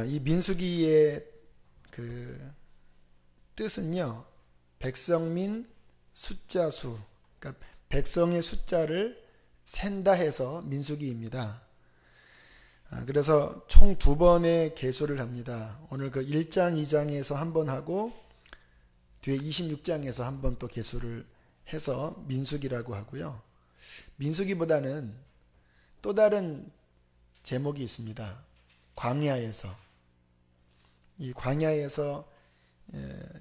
이 민수기의 그 뜻은요, 백성민 숫자수, 그러니까 백성의 숫자를 센다 해서 민수기입니다. 그래서 총 2번의 계수를 합니다. 오늘 그 1장, 2장에서 한 번 하고 뒤에 26장에서 한 번 또 계수를 해서 민수기라고 하고요. 민수기보다는 또 다른 제목이 있습니다. 광야에서. 이 광야에서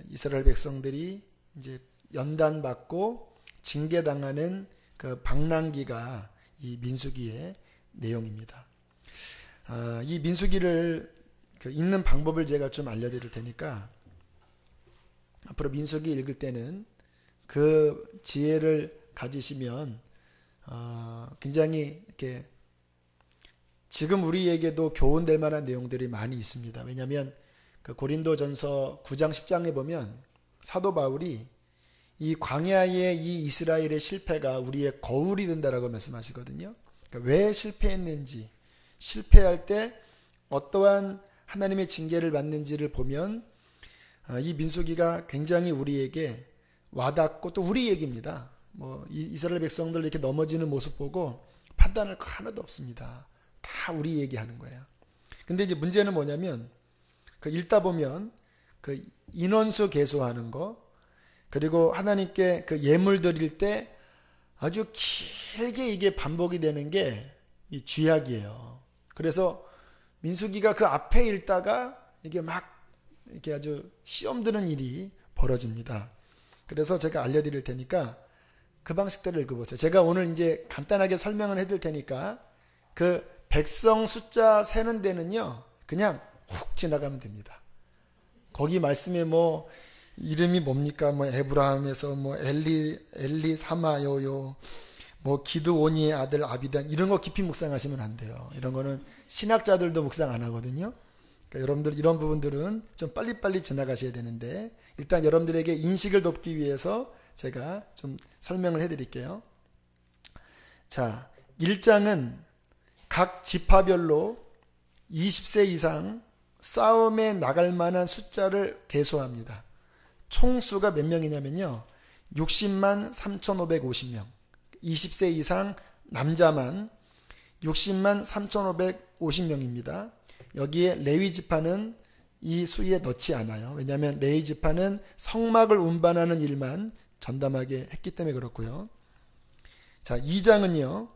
이스라엘 백성들이 이제 연단받고 징계당하는 그 방랑기가 이 민수기의 내용입니다. 이 민수기를 읽는 방법을 제가 좀 알려드릴 테니까 앞으로 민수기 읽을 때는 그 지혜를 가지시면 굉장히 이렇게 지금 우리에게도 교훈될 만한 내용들이 많이 있습니다. 왜냐하면 그 고린도전서 9장 10장에 보면 사도 바울이 이 광야의 이 이스라엘의 실패가 우리의 거울이 된다라고 말씀하시거든요. 그러니까 왜 실패했는지, 실패할 때 어떠한 하나님의 징계를 받는지를 보면 이 민수기가 굉장히 우리에게 와닿고 또 우리 얘기입니다. 이스라엘 백성들 이렇게 넘어지는 모습 보고 판단할 거 하나도 없습니다. 다 우리 얘기하는 거예요. 근데 이제 문제는 뭐냐면 그 읽다 보면 그 인원수 계수하는 거, 그리고 하나님께 그 예물 드릴 때 아주 길게 이게 반복이 되는 게 이 쥐약이에요. 그래서 민수기가 그 앞에 읽다가 이게 막 이렇게 아주 시험 드는 일이 벌어집니다. 그래서 제가 알려드릴 테니까 그 방식대로 읽어보세요. 제가 오늘 이제 간단하게 설명을 해드릴 테니까 그 백성 숫자 세는 데는요, 그냥 훅 지나가면 됩니다. 거기 말씀에 뭐 이름이 뭡니까? 뭐 에브라함에서 뭐 엘리 사마요요, 뭐 기드오니의 아들 아비단, 이런 거 깊이 묵상하시면 안 돼요. 이런 거는 신학자들도 묵상 안 하거든요. 그러니까 여러분들 이런 부분들은 좀 빨리빨리 지나가셔야 되는데 일단 여러분들에게 인식을 돕기 위해서 제가 좀 설명을 해드릴게요. 자, 1장은 각 지파별로 20세 이상 싸움에 나갈 만한 숫자를 계수합니다. 총수가 몇 명이냐면요, 60만 3,550명. 20세 이상 남자만 60만 3,550명입니다. 여기에 레위 지파는 이 수에 넣지 않아요. 왜냐하면 레위 지파는 성막을 운반하는 일만 전담하게 했기 때문에 그렇고요. 자, 2장은요,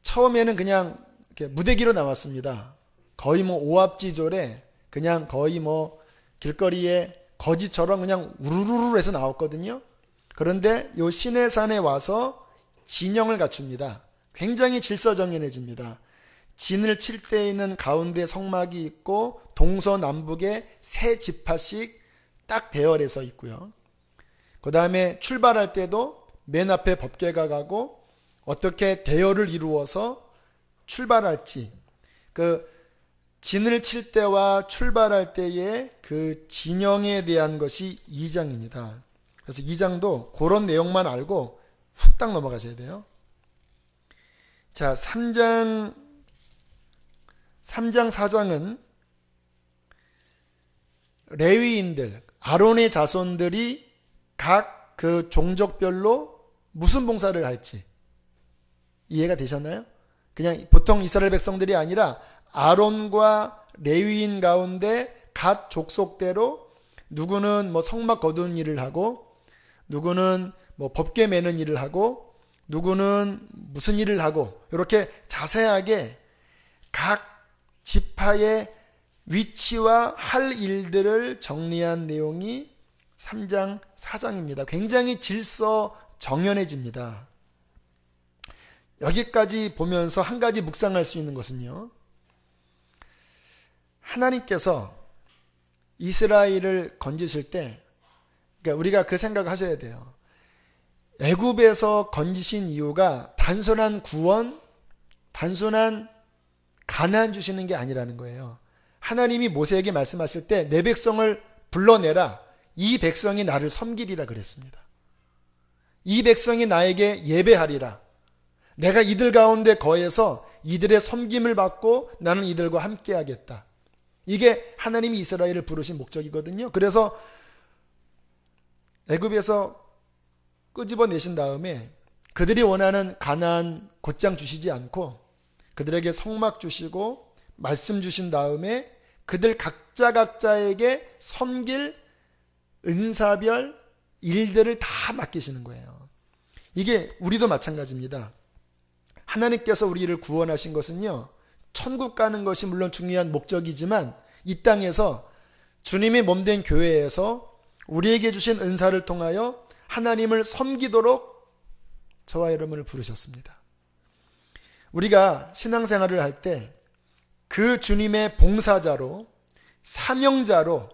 처음에는 그냥 이렇게 무대기로 나왔습니다. 거의 뭐 오합지졸에 그냥 거의 뭐 길거리에 거지처럼 그냥 우르르르 해서 나왔거든요. 그런데 요 시내산에 와서 진영을 갖춥니다. 굉장히 질서정연해집니다. 진을 칠 때 있는 가운데 성막이 있고 동서남북에 세 지파씩 딱 대열해서 있고요. 그 다음에 출발할 때도 맨 앞에 법궤가 가고 어떻게 대열을 이루어서 출발할지, 그 진을 칠 때와 출발할 때의 그 진영에 대한 것이 2장입니다. 그래서 2장도 그런 내용만 알고 훅딱 넘어가셔야 돼요. 자, 3장 4장은 레위인들, 아론의 자손들이 각 그 종족별로 무슨 봉사를 할지 이해가 되셨나요? 그냥 보통 이스라엘 백성들이 아니라 아론과 레위인 가운데 각 족속대로 누구는 뭐 성막 거두는 일을 하고, 누구는 뭐 법궤 매는 일을 하고, 누구는 무슨 일을 하고, 이렇게 자세하게 각 지파의 위치와 할 일들을 정리한 내용이 3장 4장입니다. 굉장히 질서 정연해집니다. 여기까지 보면서 한 가지 묵상할 수 있는 것은요, 하나님께서 이스라엘을 건지실 때, 그러니까 우리가 그 생각을 하셔야 돼요. 애굽에서 건지신 이유가 단순한 구원, 단순한 가나안 주시는 게 아니라는 거예요. 하나님이 모세에게 말씀하실 때 내 백성을 불러내라, 이 백성이 나를 섬기리라 그랬습니다. 이 백성이 나에게 예배하리라, 내가 이들 가운데 거해서 이들의 섬김을 받고 나는 이들과 함께 하겠다. 이게 하나님이 이스라엘을 부르신 목적이거든요. 그래서 애굽에서 끄집어내신 다음에 그들이 원하는 가나안 곧장 주시지 않고 그들에게 성막 주시고 말씀 주신 다음에 그들 각자에게 섬길 은사별 일들을 다 맡기시는 거예요. 이게 우리도 마찬가지입니다. 하나님께서 우리를 구원하신 것은요, 천국 가는 것이 물론 중요한 목적이지만 이 땅에서 주님의 몸된 교회에서 우리에게 주신 은사를 통하여 하나님을 섬기도록 저와 여러분을 부르셨습니다. 우리가 신앙생활을 할 때 그 주님의 봉사자로, 사명자로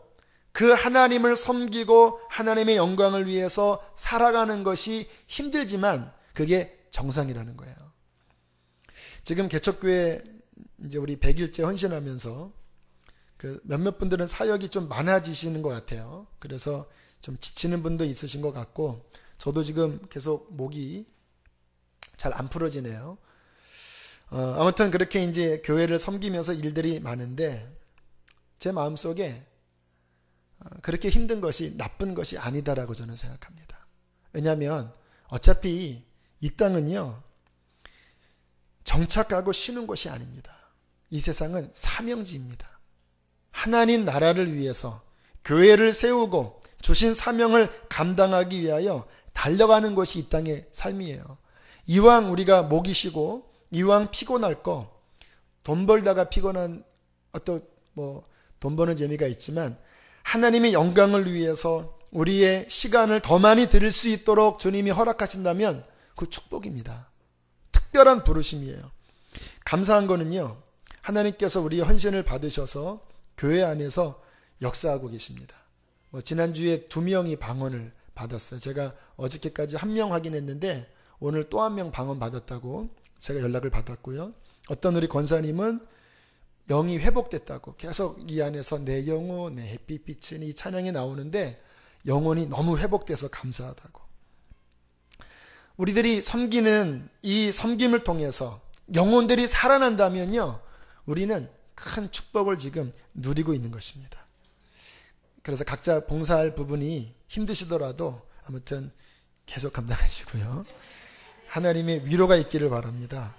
그 하나님을 섬기고 하나님의 영광을 위해서 살아가는 것이 힘들지만 그게 정상이라는 거예요. 지금 개척교회 이제 우리 100일째 헌신하면서 그 몇몇 분들은 사역이 좀 많아지시는 것 같아요. 그래서 좀 지치는 분도 있으신 것 같고, 저도 지금 계속 목이 잘 안 풀어지네요. 아무튼 그렇게 이제 교회를 섬기면서 일들이 많은데 제 마음속에 그렇게 힘든 것이 나쁜 것이 아니다라고 저는 생각합니다. 왜냐하면 어차피 이 땅은요, 정착하고 쉬는 곳이 아닙니다. 이 세상은 사명지입니다. 하나님 나라를 위해서 교회를 세우고 주신 사명을 감당하기 위하여 달려가는 것이 이 땅의 삶이에요. 이왕 우리가 목이 쉬고 이왕 피곤할 거, 돈 벌다가 피곤한 돈 버는 재미가 있지만 하나님의 영광을 위해서 우리의 시간을 더 많이 드릴 수 있도록 주님이 허락하신다면 그 축복입니다. 특별한 부르심이에요. 감사한 거는요, 하나님께서 우리의 헌신을 받으셔서 교회 안에서 역사하고 계십니다. 지난주에 2명이 방언을 받았어요. 제가 어저께까지 1명 확인했는데 오늘 또 1명 방언 받았다고 제가 연락을 받았고요. 어떤 우리 권사님은 영이 회복됐다고 계속 이 안에서 내 영혼, 내 햇빛빛은 이 찬양이 나오는데 영혼이 너무 회복돼서 감사하다고. 우리들이 섬기는 이 섬김을 통해서 영혼들이 살아난다면요, 우리는 큰 축복을 지금 누리고 있는 것입니다. 그래서 각자 봉사할 부분이 힘드시더라도 아무튼 계속 감당하시고요. 하나님의 위로가 있기를 바랍니다.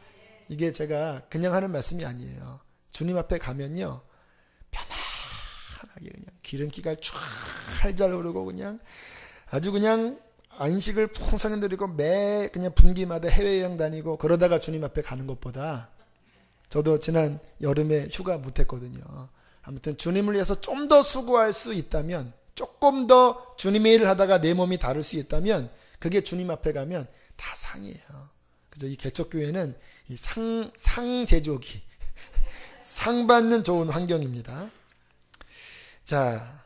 이게 제가 그냥 하는 말씀이 아니에요. 주님 앞에 가면요, 편안하게 그냥 기름기가 잘 흐르고 그냥 아주 그냥 안식을 풍성히 누리고 매 그냥 분기마다 해외여행 다니고 그러다가 주님 앞에 가는 것보다, 저도 지난 여름에 휴가 못했거든요. 아무튼 주님을 위해서 좀 더 수고할 수 있다면, 조금 더 주님의 일을 하다가 내 몸이 다를 수 있다면 그게 주님 앞에 가면 다 상이에요. 그래서 이 개척교회는 이 상제조기, 상 받는 좋은 환경입니다. 자,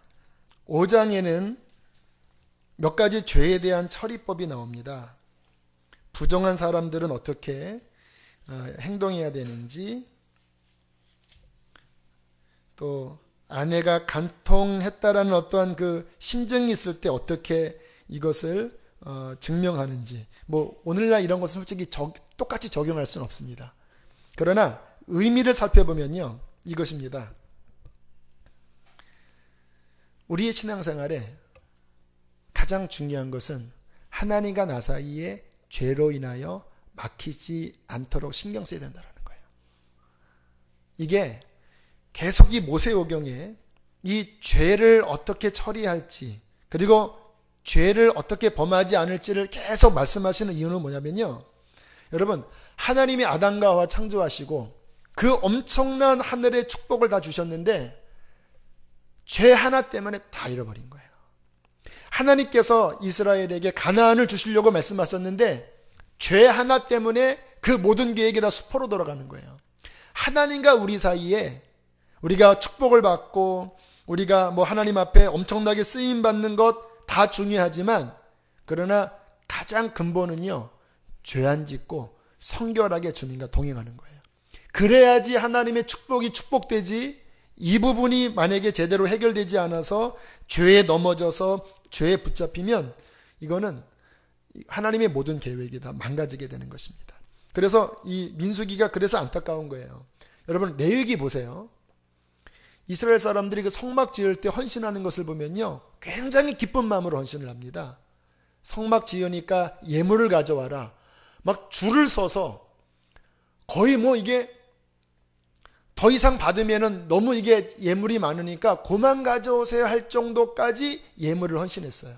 5장에는 몇 가지 죄에 대한 처리법이 나옵니다. 부정한 사람들은 어떻게 행동해야 되는지, 또 아내가 간통했다라는 어떠한 그 심증이 있을 때 어떻게 이것을 증명하는지, 오늘날 이런 것은 솔직히 똑같이 적용할 수는 없습니다. 그러나 의미를 살펴보면요, 이것입니다. 우리의 신앙생활에 가장 중요한 것은 하나님과 나 사이에 죄로 인하여 막히지 않도록 신경 써야 된다는 거예요. 이게 계속 이 모세오경에 이 죄를 어떻게 처리할지, 그리고 죄를 어떻게 범하지 않을지를 계속 말씀하시는 이유는 뭐냐면요, 여러분, 하나님이 아담과 하와 창조하시고 그 엄청난 하늘의 축복을 다 주셨는데 죄 하나 때문에 다 잃어버린 거예요. 하나님께서 이스라엘에게 가나안을 주시려고 말씀하셨는데 죄 하나 때문에 그 모든 계획이 다 수포로 돌아가는 거예요. 하나님과 우리 사이에 우리가 축복을 받고 우리가 하나님 앞에 엄청나게 쓰임 받는 것 다 중요하지만, 그러나 가장 근본은요, 죄 안 짓고 성결하게 주님과 동행하는 거예요. 그래야지 하나님의 축복이 축복되지, 이 부분이 만약에 제대로 해결되지 않아서 죄에 넘어져서 죄에 붙잡히면 이거는 하나님의 모든 계획이 다 망가지게 되는 것입니다. 그래서 이 민수기가 그래서 안타까운 거예요. 여러분 레위기 보세요. 이스라엘 사람들이 그 성막 지을 때 헌신하는 것을 보면요, 굉장히 기쁜 마음으로 헌신을 합니다. 성막 지으니까 예물을 가져와라. 막 줄을 서서 거의 뭐 이게 더 이상 받으면은 너무 이게 예물이 많으니까 그만 가져오세요 할 정도까지 예물을 헌신했어요.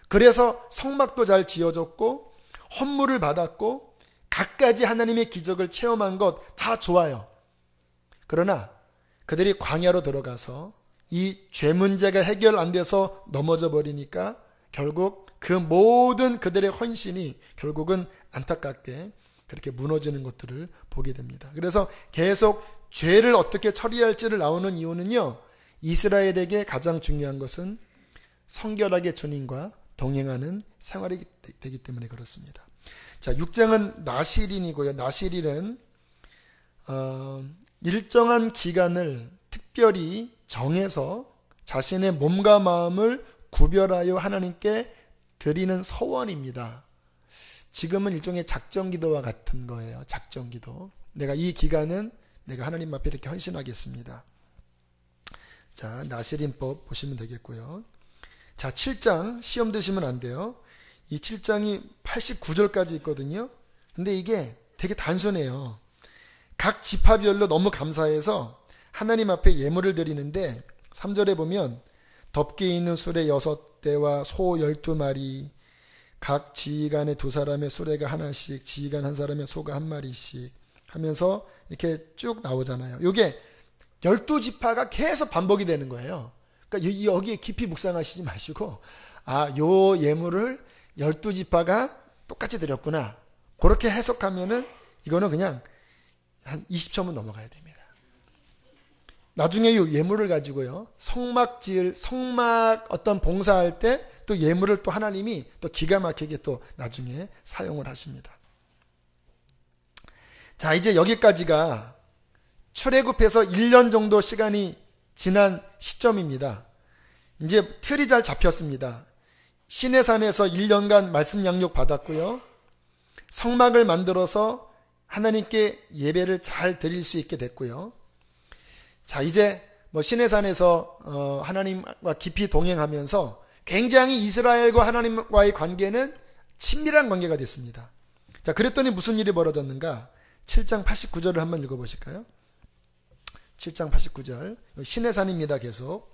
그래서 성막도 잘 지어졌고 헌물을 받았고 갖가지 하나님의 기적을 체험한 것 다 좋아요. 그러나 그들이 광야로 들어가서 이 죄 문제가 해결 안 돼서 넘어져 버리니까 결국 그 모든 그들의 헌신이 결국은 안타깝게 그렇게 무너지는 것들을 보게 됩니다. 그래서 계속 죄를 어떻게 처리할지를 나오는 이유는요, 이스라엘에게 가장 중요한 것은 성결하게 주님과 동행하는 생활이 되기 때문에 그렇습니다. 자, 6장은 나실인이고요. 나실인은 일정한 기간을 특별히 정해서 자신의 몸과 마음을 구별하여 하나님께 드리는 서원입니다. 지금은 일종의 작정기도와 같은 거예요. 작정기도. 내가 이 기간은 내가 하나님 앞에 이렇게 헌신하겠습니다. 자, 나실인법 보시면 되겠고요. 자, 7장 시험 드시면 안 돼요. 이 7장이 89절까지 있거든요. 근데 이게 되게 단순해요. 각 지파별로 너무 감사해서 하나님 앞에 예물을 드리는데 3절에 보면 덮개 있는 수레 6대와 소 12마리, 각 지휘관의 2사람의 수레가 하나씩, 지휘관 한 사람의 소가 1마리씩 하면서 이렇게 쭉 나오잖아요. 이게 12지파가 계속 반복이 되는 거예요. 그러니까 여기에 깊이 묵상하시지 마시고, 요 예물을 12지파가 똑같이 드렸구나. 그렇게 해석하면은 이거는 그냥 한 20점은 넘어가야 됩니다. 나중에 이 예물을 가지고요, 성막 어떤 봉사할 때 또 예물을 또 하나님이 또 기가 막히게 또 나중에 사용을 하십니다. 자, 이제 여기까지가 출애굽해서 1년 정도 시간이 지난 시점입니다. 이제 틀이 잘 잡혔습니다. 시내산에서 1년간 말씀 양육 받았고요. 성막을 만들어서 하나님께 예배를 잘 드릴 수 있게 됐고요. 자, 이제 시내산에서 하나님과 깊이 동행하면서 굉장히 이스라엘과 하나님과의 관계는 친밀한 관계가 됐습니다. 자, 그랬더니 무슨 일이 벌어졌는가? 7장 89절을 한번 읽어보실까요? 7장 89절. 시내산입니다. 계속.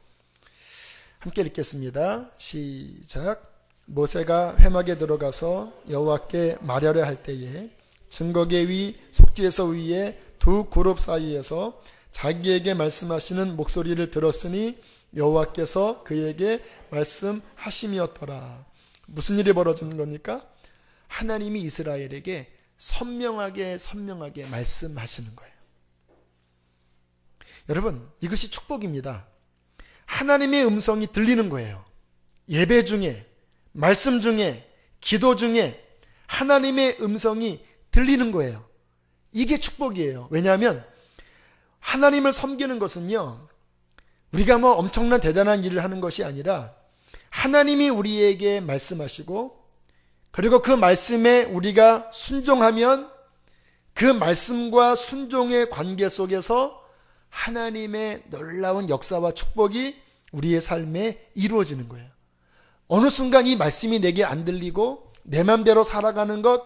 함께 읽겠습니다. 시작. 모세가 회막에 들어가서 여호와께 말하려 할 때에 증거계 위 속죄소 위에 두 그룹 사이에서 자기에게 말씀하시는 목소리를 들었으니 여호와께서 그에게 말씀하심이었더라. 무슨 일이 벌어지는 겁니까? 하나님이 이스라엘에게 선명하게 말씀하시는 거예요. 여러분, 이것이 축복입니다. 하나님의 음성이 들리는 거예요. 예배 중에, 말씀 중에, 기도 중에 하나님의 음성이 들리는 거예요. 이게 축복이에요. 왜냐하면 하나님을 섬기는 것은요, 우리가 엄청난 대단한 일을 하는 것이 아니라 하나님이 우리에게 말씀하시고, 그리고 그 말씀에 우리가 순종하면 그 말씀과 순종의 관계 속에서 하나님의 놀라운 역사와 축복이 우리의 삶에 이루어지는 거예요. 어느 순간 이 말씀이 내게 안 들리고 내 맘대로 살아가는 것,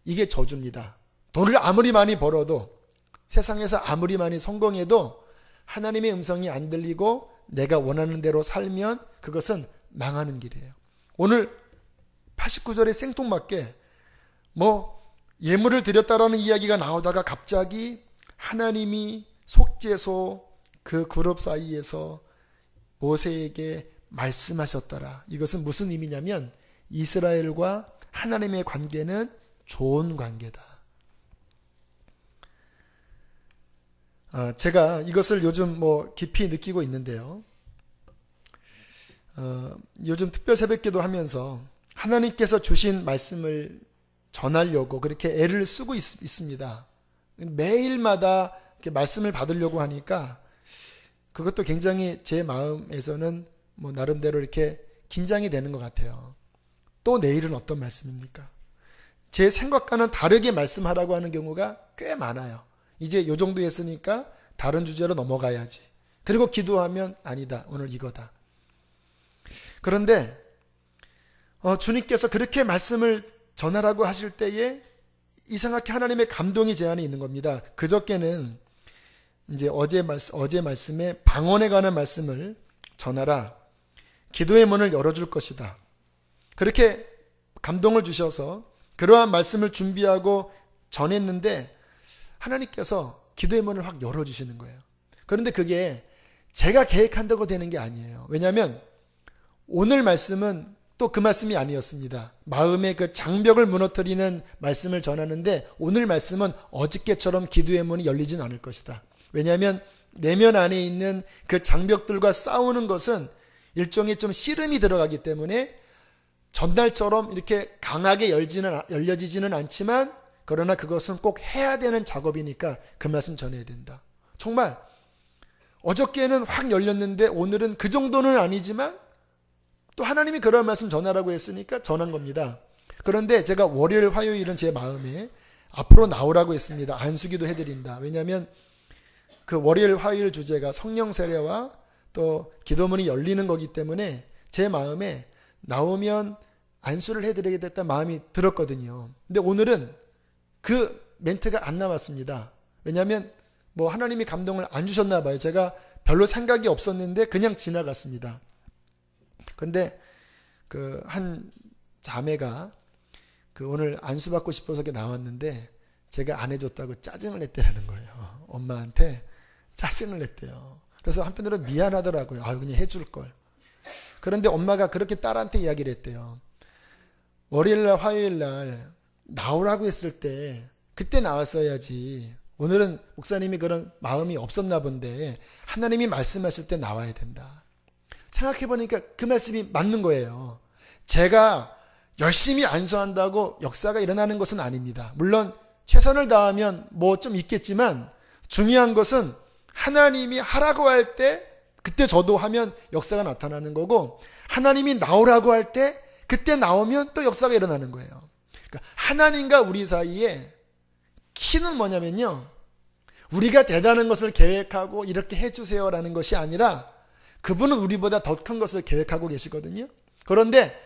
이게 저주입니다. 돈을 아무리 많이 벌어도, 세상에서 아무리 많이 성공해도 하나님의 음성이 안 들리고 내가 원하는 대로 살면 그것은 망하는 길이에요. 오늘 89절에 생뚱맞게 예물을 드렸다라는 이야기가 나오다가 갑자기 하나님이 속죄소 그 그룹 사이에서 모세에게 말씀하셨더라. 이것은 무슨 의미냐면 이스라엘과 하나님의 관계는 좋은 관계다. 제가 이것을 요즘 깊이 느끼고 있는데요. 요즘 특별 새벽기도 하면서 하나님께서 주신 말씀을 전하려고 그렇게 애를 쓰고 있습니다. 매일마다 이렇게 말씀을 받으려고 하니까 그것도 굉장히 제 마음에서는 나름대로 이렇게 긴장이 되는 것 같아요. 또 내일은 어떤 말씀입니까? 제 생각과는 다르게 말씀하라고 하는 경우가 꽤 많아요. 이제 요 정도 했으니까 다른 주제로 넘어가야지. 그리고 기도하면 아니다. 오늘 이거다. 그런데 주님께서 그렇게 말씀을 전하라고 하실 때에 이상하게 하나님의 감동이 제 안에 있는 겁니다. 그저께는 이제 어제 말씀에 방언에 관한 말씀을 전하라. 기도의 문을 열어줄 것이다. 그렇게 감동을 주셔서 그러한 말씀을 준비하고 전했는데 하나님께서 기도의 문을 확 열어주시는 거예요. 그런데 그게 제가 계획한다고 되는 게 아니에요. 왜냐하면 오늘 말씀은 또 그 말씀이 아니었습니다. 마음의 그 장벽을 무너뜨리는 말씀을 전하는데 오늘 말씀은 어저께처럼 기도의 문이 열리진 않을 것이다. 왜냐하면 내면 안에 있는 그 장벽들과 싸우는 것은 일종의 좀 씨름이 들어가기 때문에 전날처럼 이렇게 강하게 열려지지는 않지만 그러나 그것은 꼭 해야 되는 작업이니까 그 말씀 전해야 된다. 정말 어저께는 확 열렸는데 오늘은 그 정도는 아니지만 또 하나님이 그런 말씀 전하라고 했으니까 전한 겁니다. 그런데 제가 월요일, 화요일은 제 마음에 앞으로 나오라고 했습니다. 안수기도 해드린다. 왜냐하면 그 월요일, 화요일 주제가 성령 세례와 또 기도문이 열리는 거기 때문에 제 마음에 나오면 안수를 해드리겠다는 마음이 들었거든요. 근데 오늘은 그 멘트가 안 나왔습니다. 왜냐하면 뭐 하나님이 감동을 안 주셨나 봐요. 제가 별로 생각이 없었는데 그냥 지나갔습니다. 근데 그 한 자매가 그 오늘 안수 받고 싶어서 나왔는데 제가 안 해줬다고 짜증을 냈다는 거예요. 엄마한테 짜증을 냈대요. 그래서 한편으로는 미안하더라고요. 그냥 해줄 걸. 그런데 엄마가 그렇게 딸한테 이야기를 했대요. 월요일날 화요일날 나오라고 했을 때 그때 나왔어야지. 오늘은 목사님이 그런 마음이 없었나 본데 하나님이 말씀하실 때 나와야 된다. 생각해보니까 그 말씀이 맞는 거예요. 제가 열심히 안수한다고 역사가 일어나는 것은 아닙니다. 물론 최선을 다하면 뭐 좀 있겠지만 중요한 것은 하나님이 하라고 할 때 그때 저도 하면 역사가 나타나는 거고 하나님이 나오라고 할 때 그때 나오면 또 역사가 일어나는 거예요. 그러니까 하나님과 우리 사이에 키는 뭐냐면요. 우리가 대단한 것을 계획하고 이렇게 해주세요라는 것이 아니라 그분은 우리보다 더 큰 것을 계획하고 계시거든요. 그런데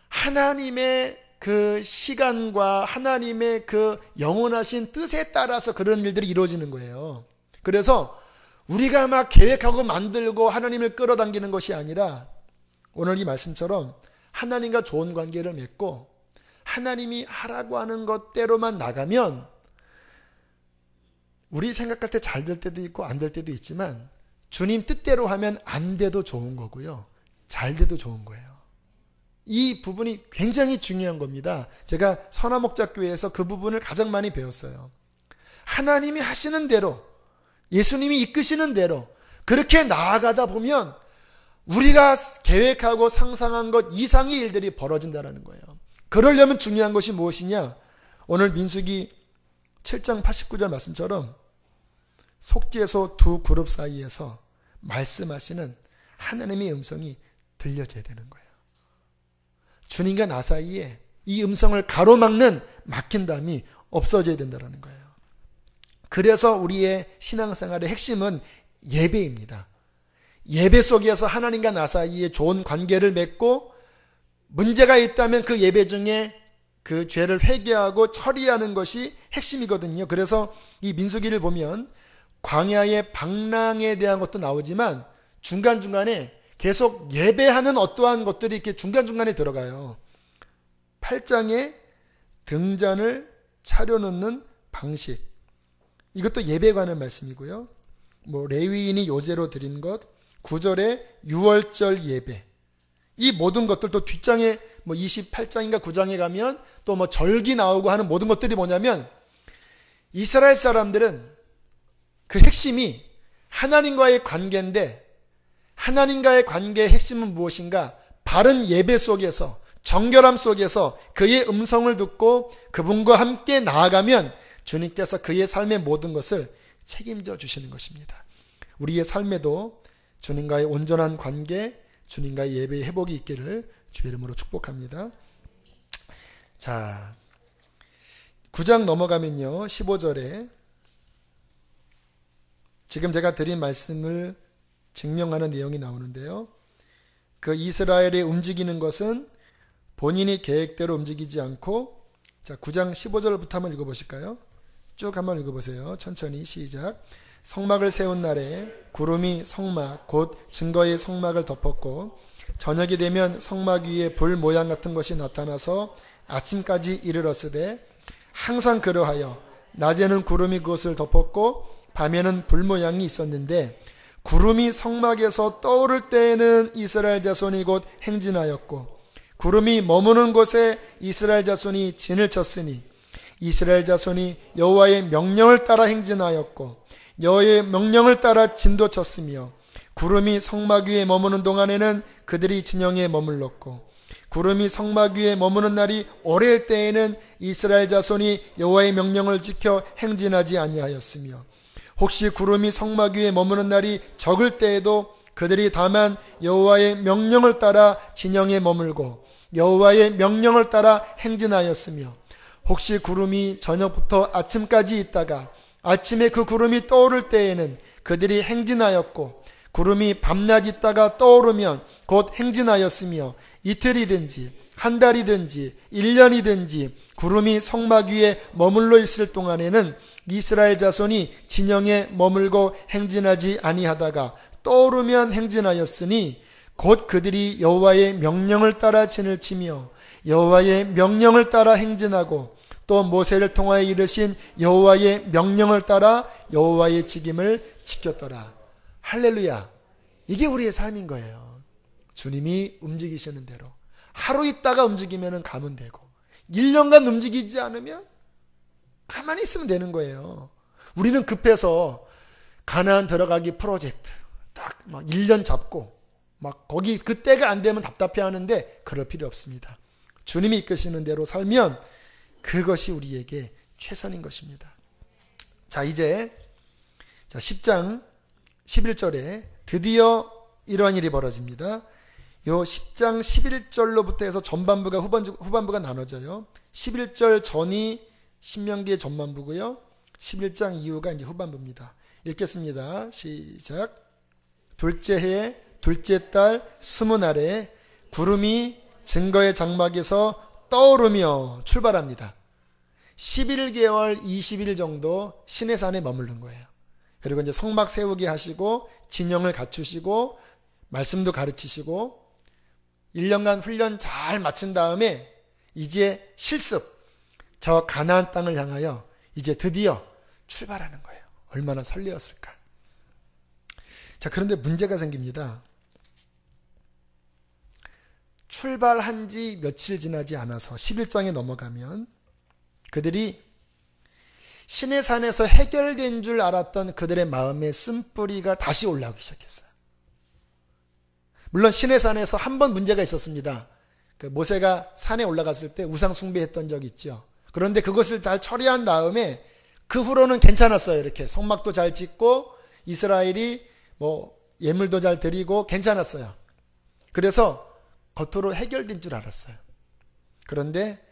하나님의 그 시간과 하나님의 그 영원하신 뜻에 따라서 그런 일들이 이루어지는 거예요. 그래서 우리가 막 계획하고 만들고 하나님을 끌어당기는 것이 아니라 오늘 이 말씀처럼 하나님과 좋은 관계를 맺고 하나님이 하라고 하는 것대로만 나가면 우리 생각할 때 잘 될 때도 있고 안 될 때도 있지만 주님 뜻대로 하면 안 돼도 좋은 거고요. 잘 돼도 좋은 거예요. 이 부분이 굉장히 중요한 겁니다. 제가 선화목자교회에서 그 부분을 가장 많이 배웠어요. 하나님이 하시는 대로 예수님이 이끄시는 대로 그렇게 나아가다 보면 우리가 계획하고 상상한 것 이상의 일들이 벌어진다는 거예요. 그러려면 중요한 것이 무엇이냐? 오늘 민수기 7장 89절 말씀처럼 속죄소 두 그룹 사이에서 말씀하시는 하나님의 음성이 들려져야 되는 거예요. 주님과 나 사이에 이 음성을 가로막는 막힌담이 없어져야 된다는 거예요. 그래서 우리의 신앙생활의 핵심은 예배입니다. 예배 속에서 하나님과 나 사이에 좋은 관계를 맺고 문제가 있다면 그 예배 중에 그 죄를 회개하고 처리하는 것이 핵심이거든요. 그래서 이 민수기를 보면 광야의 방랑에 대한 것도 나오지만 중간중간에 계속 예배하는 어떠한 것들이 이렇게 중간중간에 들어가요. 8장에 등잔을 차려놓는 방식. 이것도 예배에 관한 말씀이고요. 레위인이 요제로 드린 것, 9절에 유월절 예배. 이 모든 것들도 뒷장에 28장인가 9장에 가면 또 절기 나오고 하는 모든 것들이 뭐냐면 이스라엘 사람들은 그 핵심이 하나님과의 관계인데 하나님과의 관계의 핵심은 무엇인가? 바른 예배 속에서 정결함 속에서 그의 음성을 듣고 그분과 함께 나아가면 주님께서 그의 삶의 모든 것을 책임져 주시는 것입니다. 우리의 삶에도 주님과의 온전한 관계, 주님과의 예배의 회복이 있기를 주의 이름으로 축복합니다. 자, 9장 넘어가면요. 15절에 지금 제가 드린 말씀을 증명하는 내용이 나오는데요. 그 이스라엘이 움직이는 것은 본인이 계획대로 움직이지 않고, 자, 9장 15절부터 한번 읽어보실까요? 쭉 한번 읽어보세요. 천천히 시작. 성막을 세운 날에 구름이 성막 곧 증거의 성막을 덮었고 저녁이 되면 성막 위에 불 모양 같은 것이 나타나서 아침까지 이르렀으되 항상 그러하여 낮에는 구름이 그것을 덮었고 밤에는 불 모양이 있었는데 구름이 성막에서 떠오를 때에는 이스라엘 자손이 곧 행진하였고 구름이 머무는 곳에 이스라엘 자손이 진을 쳤으니 이스라엘 자손이 여호와의 명령을 따라 행진하였고 여호와의 명령을 따라 진도 쳤으며 구름이 성막 위에 머무는 동안에는 그들이 진영에 머물렀고 구름이 성막 위에 머무는 날이 오래일 때에는 이스라엘 자손이 여호와의 명령을 지켜 행진하지 아니하였으며 혹시 구름이 성막 위에 머무는 날이 적을 때에도 그들이 다만 여호와의 명령을 따라 진영에 머물고 여호와의 명령을 따라 행진하였으며 혹시 구름이 저녁부터 아침까지 있다가 아침에 그 구름이 떠오를 때에는 그들이 행진하였고 구름이 밤낮 있다가 떠오르면 곧 행진하였으며 이틀이든지 한 달이든지 1년이든지 구름이 성막 위에 머물러 있을 동안에는 이스라엘 자손이 진영에 머물고 행진하지 아니하다가 떠오르면 행진하였으니 곧 그들이 여호와의 명령을 따라 진을 치며 여호와의 명령을 따라 행진하고 또 모세를 통하여 이르신 여호와의 명령을 따라 여호와의 직임을 지켰더라. 할렐루야. 이게 우리의 삶인 거예요. 주님이 움직이시는 대로 하루 있다가 움직이면 가면 되고 1년간 움직이지 않으면 가만히 있으면 되는 거예요. 우리는 급해서 가나안 들어가기 프로젝트 딱 막 1년 잡고 막 거기 그때가 안 되면 답답해 하는데 그럴 필요 없습니다. 주님이 이끄시는 대로 살면 그것이 우리에게 최선인 것입니다. 자, 이제 10장 11절에 드디어 이러한 일이 벌어집니다. 요 10장 11절로부터 해서 전반부가 후반부가 나눠져요. 11절 전이 신명기의 전반부고요. 11장 이후가 이제 후반부입니다. 읽겠습니다. 시작. 둘째 해 둘째 달 20날에 구름이 증거의 장막에서 떠오르며 출발합니다. 11개월 20일 정도 시내산에 머무른 거예요. 그리고 이제 성막 세우게 하시고 진영을 갖추시고 말씀도 가르치시고 1년간 훈련 잘 마친 다음에 이제 실습 저 가나안 땅을 향하여 이제 드디어 출발하는 거예요. 얼마나 설레었을까. 자, 그런데 문제가 생깁니다. 출발한 지 며칠 지나지 않아서 11장에 넘어가면 그들이 시내산에서 해결된 줄 알았던 그들의 마음의 쓴뿌리가 다시 올라오기 시작했어요. 물론 시내산에서 한 번 문제가 있었습니다. 그 모세가 산에 올라갔을 때 우상 숭배했던 적이 있죠. 그런데 그것을 잘 처리한 다음에 그 후로는 괜찮았어요. 이렇게 성막도 잘 짓고 이스라엘이 예물도 잘 드리고 괜찮았어요. 그래서 겉으로 해결된 줄 알았어요. 그런데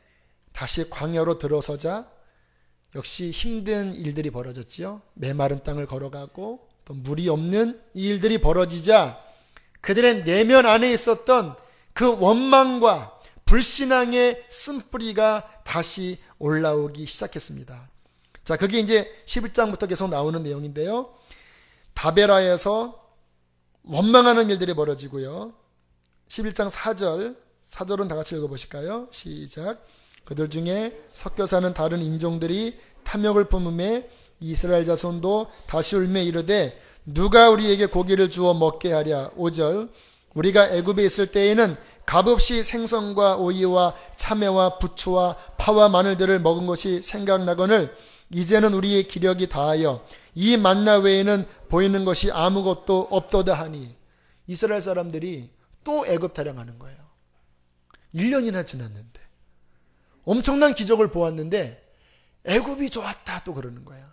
다시 광야로 들어서자 역시 힘든 일들이 벌어졌지요. 메마른 땅을 걸어가고 또 물이 없는 이 일들이 벌어지자 그들의 내면 안에 있었던 그 원망과 불신앙의 쓴뿌리가 다시 올라오기 시작했습니다. 자, 그게 이제 11장부터 계속 나오는 내용인데요. 다베라에서 원망하는 일들이 벌어지고요. 11장 4절은 다 같이 읽어보실까요? 시작. 그들 중에 섞여 사는 다른 인종들이 탐욕을 품음에 이스라엘 자손도 다시 울며 이르되 누가 우리에게 고기를 주어 먹게 하랴. 5절. 우리가 애굽에 있을 때에는 값없이 생선과 오이와 참외와 부추와 파와 마늘들을 먹은 것이 생각나거늘 이제는 우리의 기력이 다하여 이 만나 외에는 보이는 것이 아무것도 없도다 하니. 이스라엘 사람들이 또 애굽 타령하는 거예요. 1년이나 지났는데 엄청난 기적을 보았는데 애굽이 좋았다 또 그러는 거예요.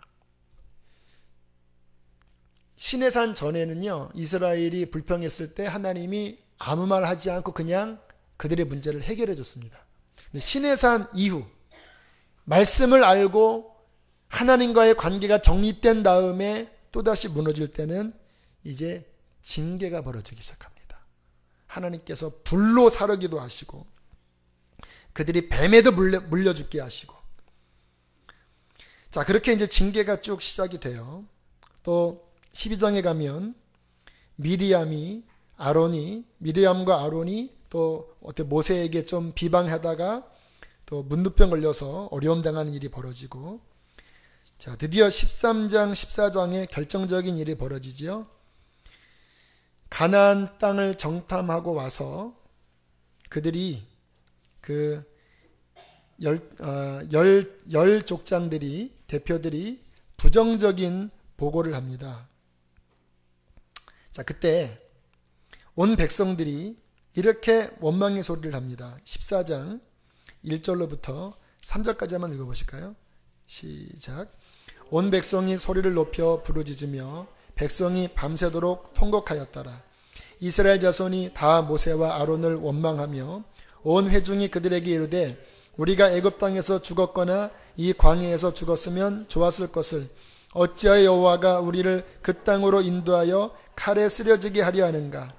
시내산 전에는요, 이스라엘이 불평했을 때 하나님이 아무 말 하지 않고 그냥 그들의 문제를 해결해 줬습니다. 근데 시내산 이후 말씀을 알고 하나님과의 관계가 정립된 다음에 또다시 무너질 때는 이제 징계가 벌어지기 시작합니다. 하나님께서 불로 사르기도 하시고 그들이 뱀에도 물려 죽게 하시고, 자, 그렇게 이제 징계가 쭉 시작이 돼요. 또 12장에 가면 미리암과 아론이 또 어때 모세에게 좀 비방하다가 또 문두병 걸려서 어려움 당하는 일이 벌어지고, 자, 드디어 13장, 14장에 결정적인 일이 벌어지지요. 가나안 땅을 정탐하고 와서 그들이 그 열 족장들이, 대표들이 부정적인 보고를 합니다. 자, 그때 온 백성들이 이렇게 원망의 소리를 합니다. 14장 1절로부터 3절까지 한번 읽어보실까요? 시작. 온 백성이 소리를 높여 부르짖으며 백성이 밤새도록 통곡하였더라. 이스라엘 자손이 다 모세와 아론을 원망하며 온 회중이 그들에게 이르되 우리가 애굽 땅에서 죽었거나 이 광야에서 죽었으면 좋았을 것을 어찌하여 여호와가 우리를 그 땅으로 인도하여 칼에 쓰려지게 하려 하는가?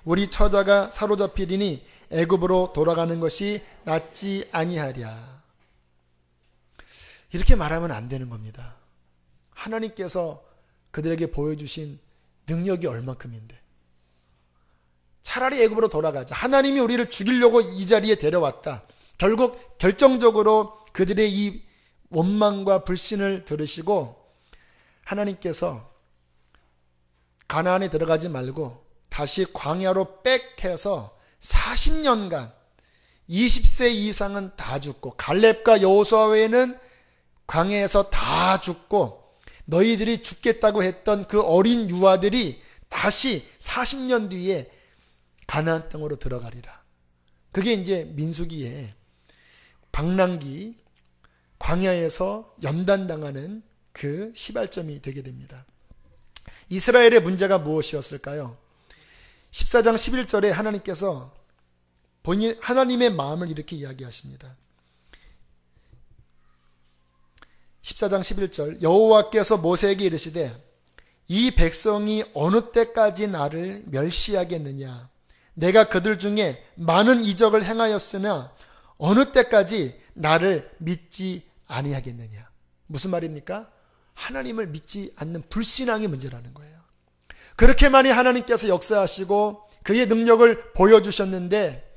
우리 처자가 사로잡히리니 애굽으로 돌아가는 것이 낫지 아니하랴. 이렇게 말하면 안 되는 겁니다. 하나님께서 그들에게 보여주신 능력이 얼마큼인데. 차라리 애굽으로 돌아가자. 하나님이 우리를 죽이려고 이 자리에 데려왔다. 결국 결정적으로 그들의 이 원망과 불신을 들으시고 하나님께서 가나안에 들어가지 말고 다시 광야로 빽해서 40년간 20세 이상은 다 죽고 갈렙과 여호수아 외에는 광야에서 다 죽고 너희들이 죽겠다고 했던 그 어린 유아들이 다시 40년 뒤에 가나안 땅으로 들어가리라. 그게 이제 민수기에 방랑기 광야에서 연단당하는 그 시발점이 되게 됩니다. 이스라엘의 문제가 무엇이었을까요? 14장 11절에 하나님께서 하나님의 마음을 이렇게 이야기하십니다. 14장 11절 여호와께서 모세에게 이르시되 이 백성이 어느 때까지 나를 멸시하겠느냐? 내가 그들 중에 많은 이적을 행하였으나 어느 때까지 나를 믿지 아니하겠느냐? 무슨 말입니까? 하나님을 믿지 않는 불신앙이 문제라는 거예요. 그렇게 많이 하나님께서 역사하시고 그의 능력을 보여주셨는데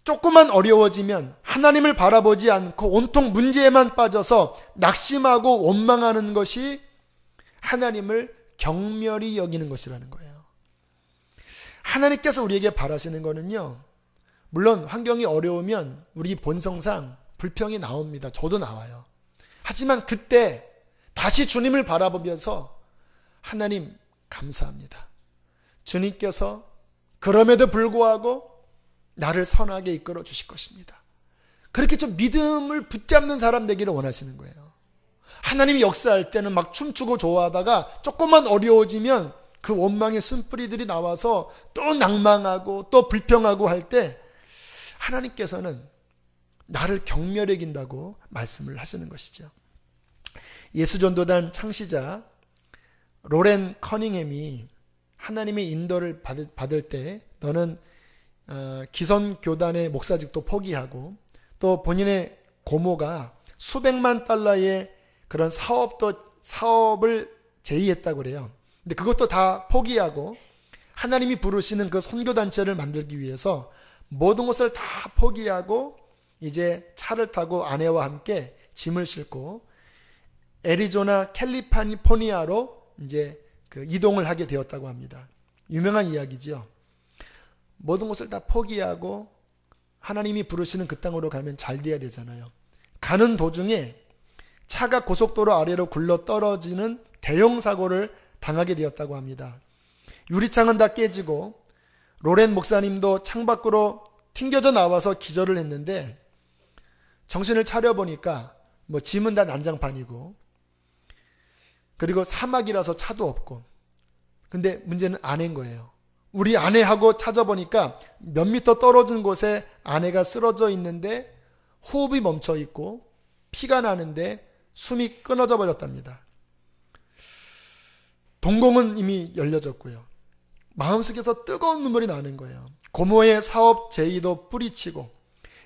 조금만 어려워지면 하나님을 바라보지 않고 온통 문제에만 빠져서 낙심하고 원망하는 것이 하나님을 경멸히 여기는 것이라는 거예요. 하나님께서 우리에게 바라시는 거는요, 물론 환경이 어려우면 우리 본성상 불평이 나옵니다. 저도 나와요. 하지만 그때 다시 주님을 바라보면서 하나님 감사합니다. 주님께서 그럼에도 불구하고 나를 선하게 이끌어 주실 것입니다. 그렇게 좀 믿음을 붙잡는 사람 되기를 원하시는 거예요. 하나님이 역사할 때는 막 춤추고 좋아하다가 조금만 어려워지면 그 원망의 쓴뿌리들이 나와서 또 낭망하고 또 불평하고 할 때 하나님께서는 나를 경멸해 긴다고 말씀을 하시는 것이죠. 예수전도단 창시자 로렌 커닝햄이 하나님의 인도를 받을 때 너는 기선교단의 목사직도 포기하고 또 본인의 고모가 수백만 달러의 그런 사업을 제의했다고 그래요. 근데 그것도 다 포기하고 하나님이 부르시는 그 선교단체를 만들기 위해서 모든 것을 다 포기하고 이제 차를 타고 아내와 함께 짐을 싣고 애리조나 캘리포니아로 이제 그 이동을 하게 되었다고 합니다. 유명한 이야기죠. 모든 것을 다 포기하고 하나님이 부르시는 그 땅으로 가면 잘 돼야 되잖아요. 가는 도중에 차가 고속도로 아래로 굴러 떨어지는 대형 사고를 당하게 되었다고 합니다. 유리창은 다 깨지고 로렌 목사님도 창밖으로 튕겨져 나와서 기절을 했는데 정신을 차려보니까 짐은 다 난장판이고 그리고 사막이라서 차도 없고 근데 문제는 아내인 거예요. 우리 아내하고 찾아보니까 몇 미터 떨어진 곳에 아내가 쓰러져 있는데 호흡이 멈춰 있고 피가 나는데 숨이 끊어져 버렸답니다. 동공은 이미 열려졌고요. 마음속에서 뜨거운 눈물이 나는 거예요. 고모의 사업 제의도 뿌리치고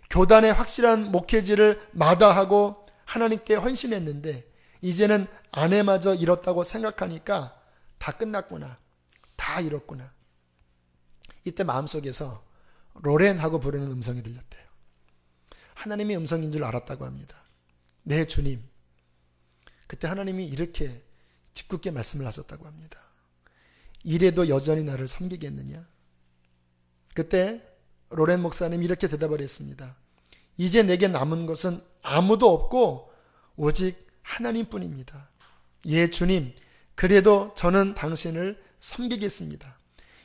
교단의 확실한 목회지를 마다하고 하나님께 헌신했는데 이제는 아내마저 잃었다고 생각하니까 다 끝났구나. 다 잃었구나. 이때 마음속에서 로렌하고 부르는 음성이 들렸대요. 하나님의 음성인 줄 알았다고 합니다. 네, 주님. 그때 하나님이 이렇게 짓궂게 말씀을 하셨다고 합니다. 이래도 여전히 나를 섬기겠느냐? 그때 로렌 목사님이 이렇게 대답을 했습니다. 이제 내게 남은 것은 아무도 없고 오직 하나님뿐입니다. 예, 주님. 그래도 저는 당신을 섬기겠습니다.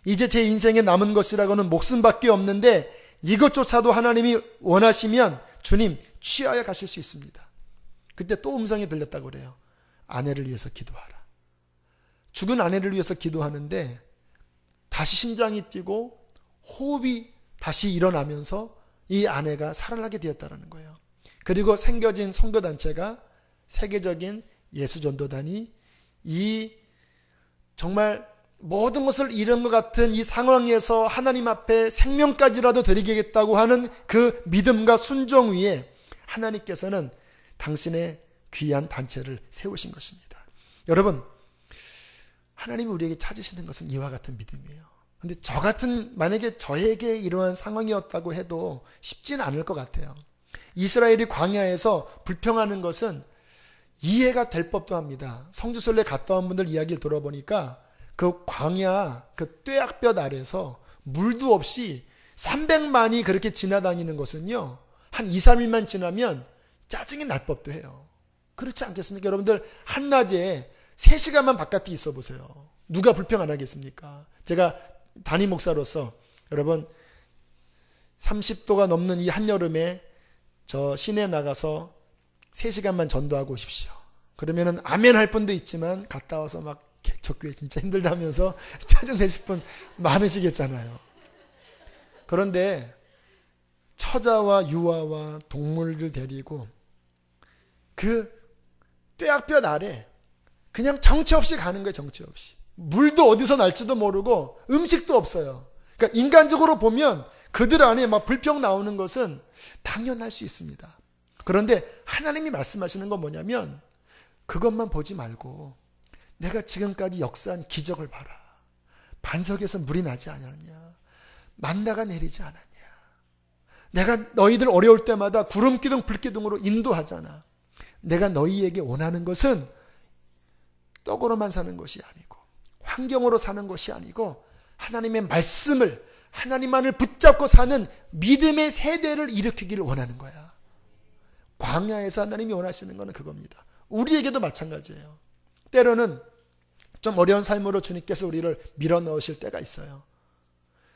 이제 제 인생에 남은 것이라고는 목숨밖에 없는데 이것조차도 하나님이 원하시면 주님 취하여 가실 수 있습니다. 그때 또 음성이 들렸다고 그래요. 아내를 위해서 기도하라. 죽은 아내를 위해서 기도하는데 다시 심장이 뛰고 호흡이 다시 일어나면서 이 아내가 살아나게 되었다는 거예요. 그리고 생겨진 선교단체가 세계적인 예수전도단이 이 정말 모든 것을 잃은 것 같은 이 상황에서 하나님 앞에 생명까지라도 드리겠다고 하는 그 믿음과 순종 위에 하나님께서는 당신의 귀한 단체를 세우신 것입니다. 여러분, 하나님이 우리에게 찾으시는 것은 이와 같은 믿음이에요. 그런데 만약에 저에게 이러한 상황이었다고 해도 쉽지는 않을 것 같아요. 이스라엘이 광야에서 불평하는 것은 이해가 될 법도 합니다. 성지순례 갔다 온 분들 이야기를 들어보니까 그 광야, 그 뙤약볕 아래서 물도 없이 300만이 그렇게 지나다니는 것은요, 한 2, 3일만 지나면 짜증이 날 법도 해요. 그렇지 않겠습니까? 여러분들 한낮에 3시간만 바깥에 있어 보세요. 누가 불평 안 하겠습니까? 제가 담임 목사로서 여러분 30도가 넘는 이 한여름에 저 시내 나가서 3시간만 전도하고 오십시오. 그러면은 아멘 할 분도 있지만 갔다 와서 막 저 교회 진짜 힘들다 하면서 짜증내실 분 많으시겠잖아요. 그런데 처자와 유아와 동물들 데리고 그 뙤약볕 아래 그냥 정처 없이 가는 거예요. 정처 없이. 물도 어디서 날지도 모르고 음식도 없어요. 그러니까 인간적으로 보면 그들 안에 막 불평 나오는 것은 당연할 수 있습니다. 그런데 하나님이 말씀하시는 건 뭐냐면 그것만 보지 말고 내가 지금까지 역사한 기적을 봐라. 반석에서 물이 나지 않았냐. 만나가 내리지 않았냐. 내가 너희들 어려울 때마다 구름기둥 불기둥으로 인도하잖아. 내가 너희에게 원하는 것은 떡으로만 사는 것이 아니고 환경으로 사는 것이 아니고 하나님의 말씀을 하나님만을 붙잡고 사는 믿음의 세대를 일으키기를 원하는 거야. 광야에서 하나님이 원하시는 것은 그겁니다. 우리에게도 마찬가지예요. 때로는 좀 어려운 삶으로 주님께서 우리를 밀어넣으실 때가 있어요.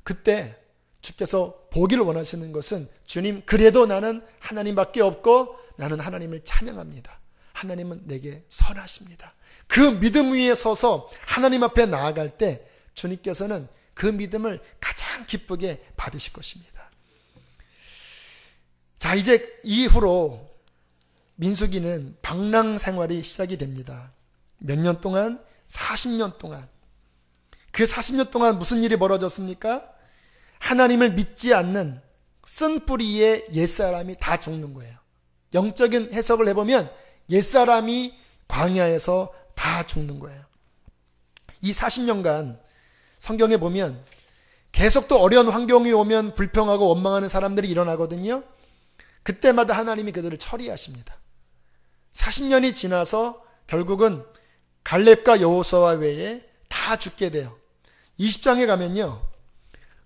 그때 주께서 보기를 원하시는 것은 주님 그래도 나는 하나님밖에 없고 나는 하나님을 찬양합니다. 하나님은 내게 선하십니다. 그 믿음 위에 서서 하나님 앞에 나아갈 때 주님께서는 그 믿음을 가장 기쁘게 받으실 것입니다. 자, 이제 이후로 민수기는 방랑 생활이 시작이 됩니다. 몇 년 동안? 40년 동안. 그 40년 동안 무슨 일이 벌어졌습니까? 하나님을 믿지 않는 쓴뿌리의 옛사람이 다 죽는 거예요. 영적인 해석을 해보면 옛사람이 광야에서 다 죽는 거예요. 이 40년간 성경에 보면 계속 또 어려운 환경이 오면 불평하고 원망하는 사람들이 일어나거든요. 그때마다 하나님이 그들을 처리하십니다. 40년이 지나서 결국은 갈렙과 여호수아 외에 다 죽게 돼요. 20장에 가면요.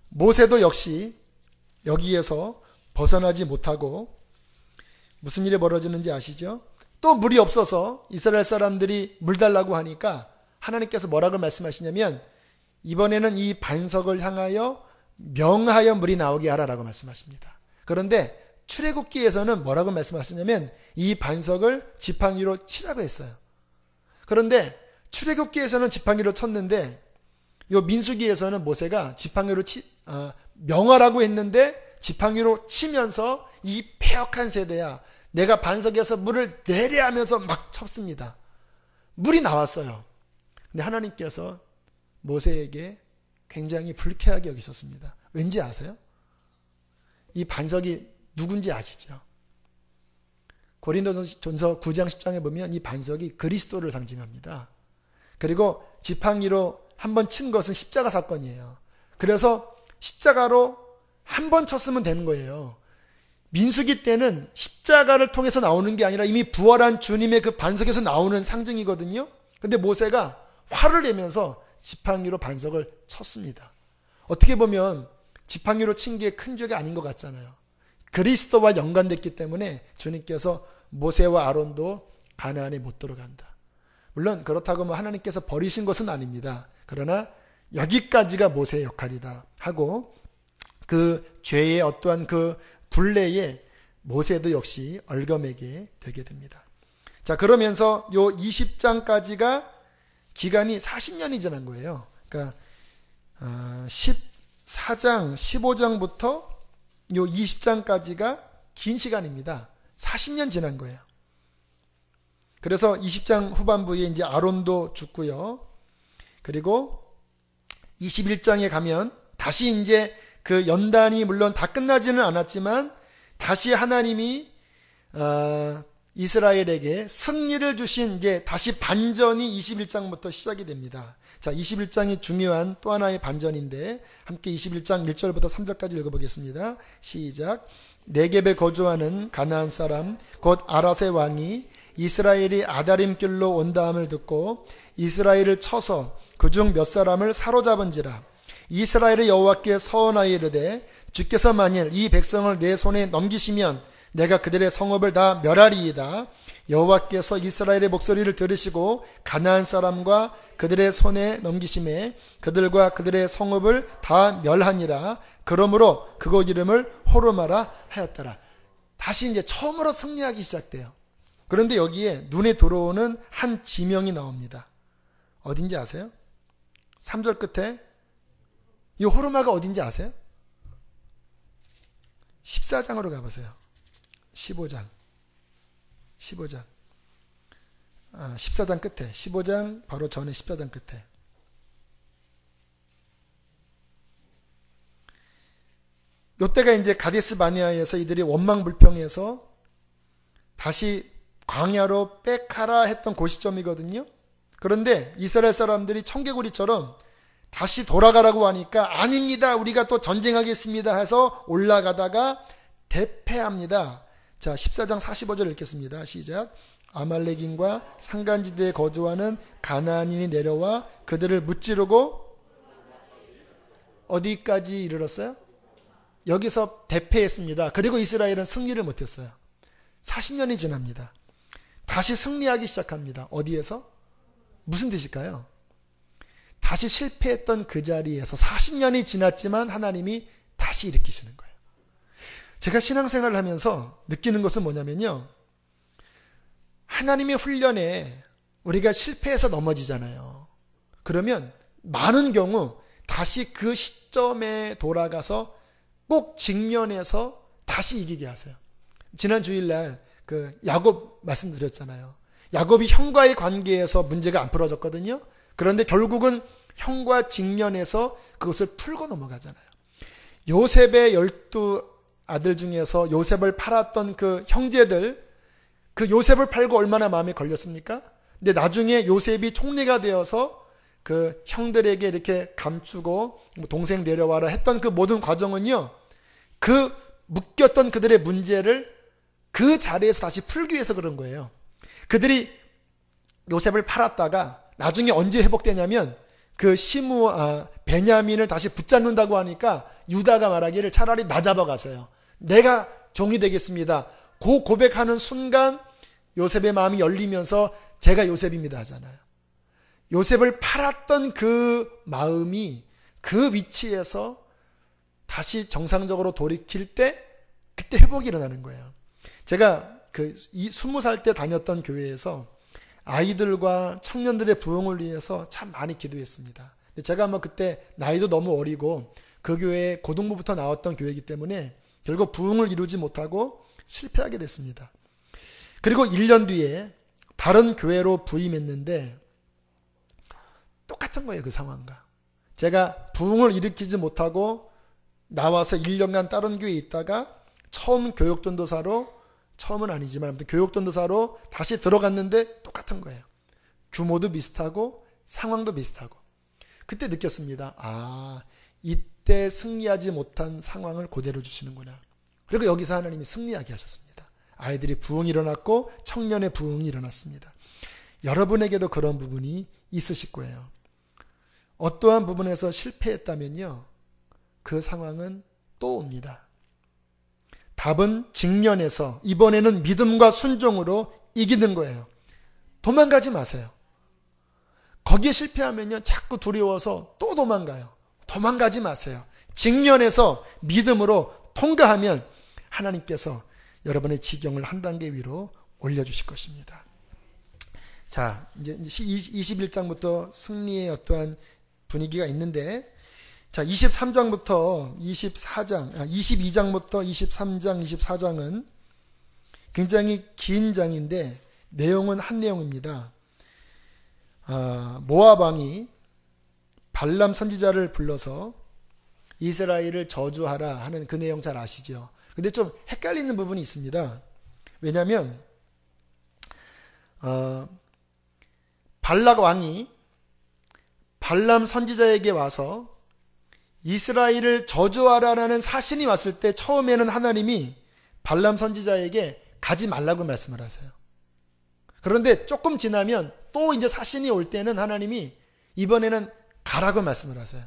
모세도 역시 여기에서 벗어나지 못하고 무슨 일이 벌어지는지 아시죠? 또 물이 없어서 이스라엘 사람들이 물 달라고 하니까 하나님께서 뭐라고 말씀하시냐면 이번에는 이 반석을 향하여 명하여 물이 나오게 하라라고 말씀하십니다. 그런데 출애굽기에서는 뭐라고 말씀하시냐면 이 반석을 지팡이로 치라고 했어요. 그런데 출애굽기에서는 지팡이로 쳤는데 요 민수기에서는 모세가 지팡이로 명하라고 했는데 지팡이로 치면서 이 패역한 세대야 내가 반석에서 물을 내려 하면서 막 쳤습니다. 물이 나왔어요. 근데 하나님께서 모세에게 굉장히 불쾌하게 여기셨습니다. 왠지 아세요? 이 반석이 누군지 아시죠? 고린도전서 9장 10장에 보면 이 반석이 그리스도를 상징합니다. 그리고 지팡이로 한번 친 것은 십자가 사건이에요. 그래서 십자가로 한 번 쳤으면 되는 거예요. 민수기 때는 십자가를 통해서 나오는 게 아니라 이미 부활한 주님의 그 반석에서 나오는 상징이거든요. 근데 모세가 화를 내면서 지팡이로 반석을 쳤습니다. 어떻게 보면 지팡이로 친 게 큰 죄가 아닌 것 같잖아요. 그리스도와 연관됐기 때문에 주님께서 모세와 아론도 가나안에 못 들어간다. 물론 그렇다고 뭐 하나님께서 버리신 것은 아닙니다. 그러나 여기까지가 모세의 역할이다 하고 그 죄의 어떠한 그 굴레에 모세도 역시 얼거매게 되게 됩니다. 자, 그러면서 요 20장까지가 기간이 40년이 지난 거예요. 그러니까 14장, 15장부터 요 20장까지가 긴 시간입니다. 40년 지난 거예요. 그래서 20장 후반부에 이제 아론도 죽고요. 그리고 21장에 가면 다시 이제 그 연단이 물론 다 끝나지는 않았지만 다시 하나님이 이스라엘에게 승리를 주신 이제 다시 반전이 21장부터 시작이 됩니다. 자, 21장이 중요한 또 하나의 반전인데 함께 21장 1절부터 3절까지 읽어보겠습니다. 시작. 네겝에 거주하는 가나안 사람 곧 아랏의 왕이 이스라엘이 아다림길로 온다함을 듣고 이스라엘을 쳐서 그중 몇 사람을 사로잡은지라. 이스라엘의 여호와께 서원하여 이르되 주께서 만일 이 백성을 내 손에 넘기시면 내가 그들의 성읍을 다 멸하리이다. 여호와께서 이스라엘의 목소리를 들으시고 가나안 사람과 그들의 손에 넘기심에 그들과 그들의 성읍을 다 멸하니라. 그러므로 그곳 이름을 호르마라 하였더라. 다시 이제 처음으로 승리하기 시작돼요. 그런데 여기에 눈에 들어오는 한 지명이 나옵니다. 어딘지 아세요? 3절 끝에 이 호르마가 어딘지 아세요? 14장으로 가보세요. 15장 14장 끝에 15장 바로 전에 14장 끝에 요때가 이제 가데스 바네아에서 이들이 원망불평해서 다시 광야로 빽하라 했던 그 시점이거든요. 그런데 이스라엘 사람들이 청개구리처럼 다시 돌아가라고 하니까 아닙니다. 우리가 또 전쟁하겠습니다 해서 올라가다가 대패합니다. 자, 14장 45절 읽겠습니다. 시작. 아말렉인과 산간지대에 거주하는 가나안인이 내려와 그들을 무찌르고 어디까지 이르렀어요? 여기서 대패했습니다. 그리고 이스라엘은 승리를 못했어요. 40년이 지납니다. 다시 승리하기 시작합니다. 어디에서? 무슨 뜻일까요? 다시 실패했던 그 자리에서 40년이 지났지만 하나님이 다시 일으키시는 거예요. 제가 신앙생활을 하면서 느끼는 것은 뭐냐면요. 하나님의 훈련에 우리가 실패해서 넘어지잖아요. 그러면 많은 경우 다시 그 시점에 돌아가서 꼭 직면해서 다시 이기게 하세요. 지난 주일날 그 야곱 말씀드렸잖아요. 야곱이 형과의 관계에서 문제가 안 풀어졌거든요. 그런데 결국은 형과 직면해서 그것을 풀고 넘어가잖아요. 요셉의 12아들 중에서 요셉을 팔았던 그 형제들, 그 요셉을 팔고 얼마나 마음에 걸렸습니까? 근데 나중에 요셉이 총리가 되어서 그 형들에게 이렇게 감추고 동생 내려와라 했던 그 모든 과정은요, 그 묶였던 그들의 문제를 그 자리에서 다시 풀기 위해서 그런 거예요. 그들이 요셉을 팔았다가 나중에 언제 회복되냐면 그 베냐민을 다시 붙잡는다고 하니까 유다가 말하기를 차라리 나 잡아가세요. 내가 종이 되겠습니다. 그 고백하는 순간 요셉의 마음이 열리면서 제가 요셉입니다 하잖아요. 요셉을 팔았던 그 마음이 그 위치에서 다시 정상적으로 돌이킬 때 그때 회복이 일어나는 거예요. 제가 그 20살 때 다녔던 교회에서 아이들과 청년들의 부흥을 위해서 참 많이 기도했습니다. 제가 뭐 그때 나이도 너무 어리고 그 교회에 고등부부터 나왔던 교회이기 때문에 결국 부흥을 이루지 못하고 실패하게 됐습니다. 그리고 1년 뒤에 다른 교회로 부임했는데 똑같은 거예요. 그 상황과. 제가 부흥을 일으키지 못하고 나와서 1년간 다른 교회에 있다가 처음 교육전도사로, 처음은 아니지만 아무튼 교육전도사로 다시 들어갔는데 똑같은 거예요. 규모도 비슷하고 상황도 비슷하고. 그때 느꼈습니다. 아, 이때 승리하지 못한 상황을 그대로 주시는구나. 그리고 여기서 하나님이 승리하게 하셨습니다. 아이들이 부흥이 일어났고 청년의 부흥이 일어났습니다. 여러분에게도 그런 부분이 있으실 거예요. 어떠한 부분에서 실패했다면요, 그 상황은 또 옵니다. 답은 직면에서 이번에는 믿음과 순종으로 이기는 거예요. 도망가지 마세요. 거기에 실패하면요, 자꾸 두려워서 또 도망가요. 도망가지 마세요. 직면에서 믿음으로 통과하면 하나님께서 여러분의 지경을 한 단계 위로 올려주실 것입니다. 자, 이제 21장부터 승리의 어떠한 분위기가 있는데, 자, 23장부터 22장부터 23장, 24장은 굉장히 긴 장인데 내용은 한 내용입니다. 모압 왕이 발람 선지자를 불러서 이스라엘을 저주하라 하는 그 내용 잘 아시죠? 근데 좀 헷갈리는 부분이 있습니다. 왜냐하면 발락 왕이 발람 선지자에게 와서 이스라엘을 저주하라는 사신이 왔을 때 처음에는 하나님이 발람 선지자에게 가지 말라고 말씀을 하세요. 그런데 조금 지나면 또 이제 사신이 올 때는 하나님이 이번에는 가라고 말씀을 하세요.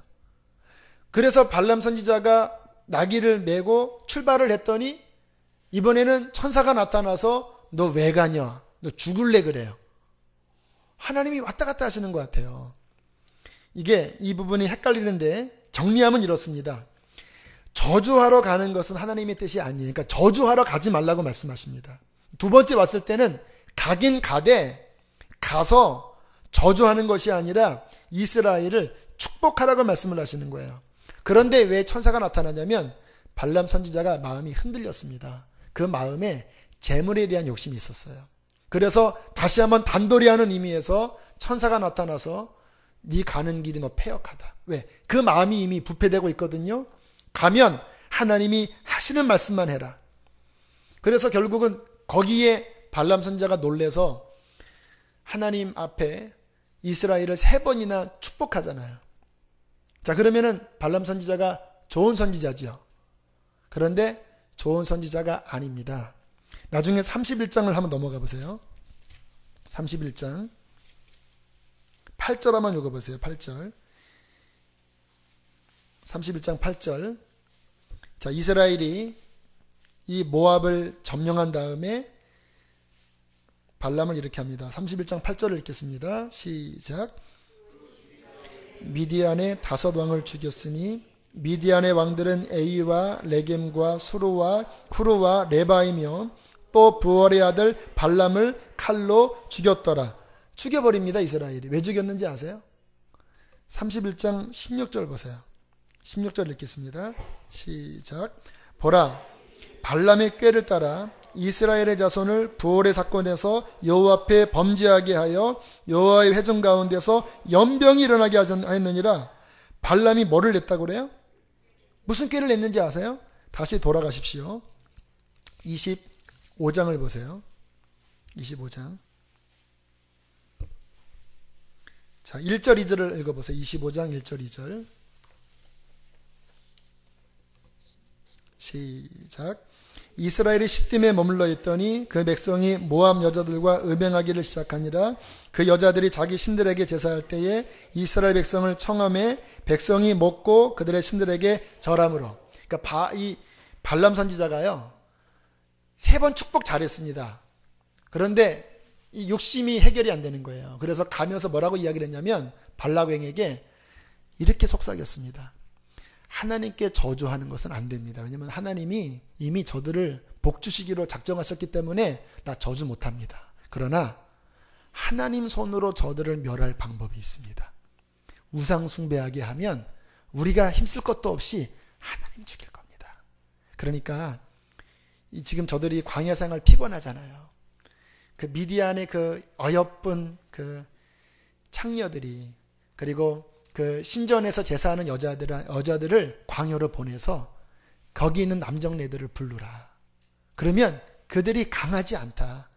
그래서 발람 선지자가 나귀를 메고 출발을 했더니 이번에는 천사가 나타나서 너 왜 가냐? 너 죽을래 그래요. 하나님이 왔다 갔다 하시는 것 같아요. 이 부분이 헷갈리는데 정리하면 이렇습니다. 저주하러 가는 것은 하나님의 뜻이 아니에요. 그러니까 저주하러 가지 말라고 말씀하십니다. 두 번째 왔을 때는 가긴 가되 가서 저주하는 것이 아니라 이스라엘을 축복하라고 말씀을 하시는 거예요. 그런데 왜 천사가 나타나냐면 발람 선지자가 마음이 흔들렸습니다. 그 마음에 재물에 대한 욕심이 있었어요. 그래서 다시 한번 단도리하는 의미에서 천사가 나타나서 네 가는 길이 너 패역하다. 왜? 그 마음이 이미 부패되고 있거든요. 가면 하나님이 하시는 말씀만 해라. 그래서 결국은 거기에 발람 선지자가 놀래서 하나님 앞에 이스라엘을 3번이나 축복하잖아요. 자, 그러면은 발람 선지자가 좋은 선지자지요. 그런데 좋은 선지자가 아닙니다. 나중에 31장을 한번 넘어가 보세요. 31장 8절 한번 읽어보세요. 8절. 31장 8절. 자, 이스라엘이 이 모압을 점령한 다음에 발람을 이렇게 합니다. 31장 8절을 읽겠습니다. 시작. 미디안의 5왕을 죽였으니 미디안의 왕들은 에이와 레겜과 수루와 후루와 레바이며 또 부월의 아들 발람을 칼로 죽였더라. 죽여버립니다. 이스라엘이. 왜 죽였는지 아세요? 31장 16절 보세요. 16절 읽겠습니다. 시작. 보라, 발람의 꾀를 따라 이스라엘의 자손을 부올의 사건에서 여호와 앞에 범죄하게 하여 여호와의 회중 가운데서 연병이 일어나게 하였느니라. 발람이 뭐를 냈다고 그래요? 무슨 꾀를 냈는지 아세요? 다시 돌아가십시오. 25장을 보세요. 25장. 자, 1절 2절을 읽어보세요. 25장 1절 2절. 시작. 이스라엘이 시딤에 머물러 있더니 그 백성이 모압 여자들과 음행하기를 시작하니라. 그 여자들이 자기 신들에게 제사할 때에 이스라엘 백성을 청함해 백성이 먹고 그들의 신들에게 절함으로. 그러니까 이 발람 선지자가요 3번 축복 잘했습니다. 그런데 이 욕심이 해결이 안 되는 거예요. 그래서 가면서 뭐라고 이야기를 했냐면 발락왕에게 이렇게 속삭였습니다. 하나님께 저주하는 것은 안 됩니다. 왜냐하면 하나님이 이미 저들을 복주시기로 작정하셨기 때문에 나 저주 못합니다. 그러나 하나님 손으로 저들을 멸할 방법이 있습니다. 우상 숭배하게 하면 우리가 힘쓸 것도 없이 하나님 죽일 겁니다. 그러니까 지금 저들이 광야 생활 피곤하잖아요. 그 미디안의 그 어여쁜 그 창녀들이, 그리고 그 신전에서 제사하는 여자들을 광야로 보내서 거기 있는 남정네들을 부르라. 그러면 그들이 강하지 않다.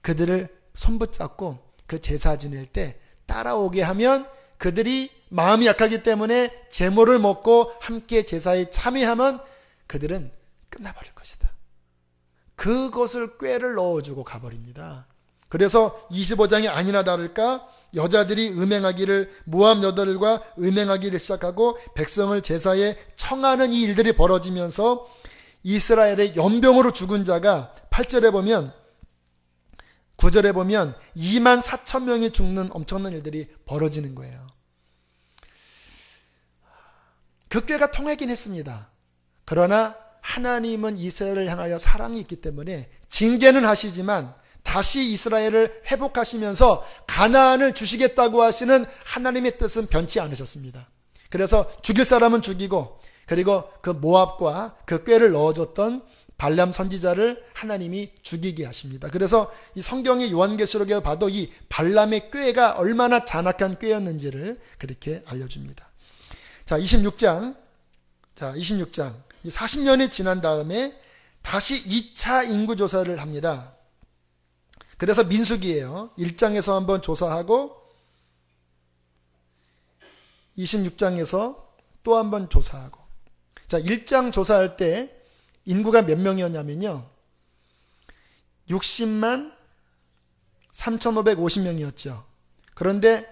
그들을 손붙잡고 그 제사 지낼 때 따라오게 하면 그들이 마음이 약하기 때문에 제물을 먹고 함께 제사에 참여하면 그들은 끝나버릴 것이다. 그것을 꾀를 넣어주고 가버립니다. 그래서 25장이 아니나 다를까 여자들이 음행하기를, 모압 여자들과 음행하기를 시작하고 백성을 제사에 청하는 이 일들이 벌어지면서 이스라엘의 연병으로 죽은 자가 8절에 보면, 9절에 보면 2만 4천 명이 죽는 엄청난 일들이 벌어지는 거예요. 그 꾀가 통하긴 했습니다. 그러나 하나님은 이스라엘을 향하여 사랑이 있기 때문에 징계는 하시지만 다시 이스라엘을 회복하시면서 가나안을 주시겠다고 하시는 하나님의 뜻은 변치 않으셨습니다. 그래서 죽일 사람은 죽이고, 그리고 그 모압과 그 꾀를 넣어줬던 발람 선지자를 하나님이 죽이게 하십니다. 그래서 이 성경의 요한계시록에 봐도 이 발람의 꾀가 얼마나 잔악한 꾀였는지를 그렇게 알려줍니다. 자, 26장. 40년이 지난 다음에 다시 2차 인구조사를 합니다. 그래서 민수기예요. 1장에서 한번 조사하고 26장에서 또 한번 조사하고. 자, 1장 조사할 때 인구가 몇 명이었냐면요. 60만 3,550명이었죠. 그런데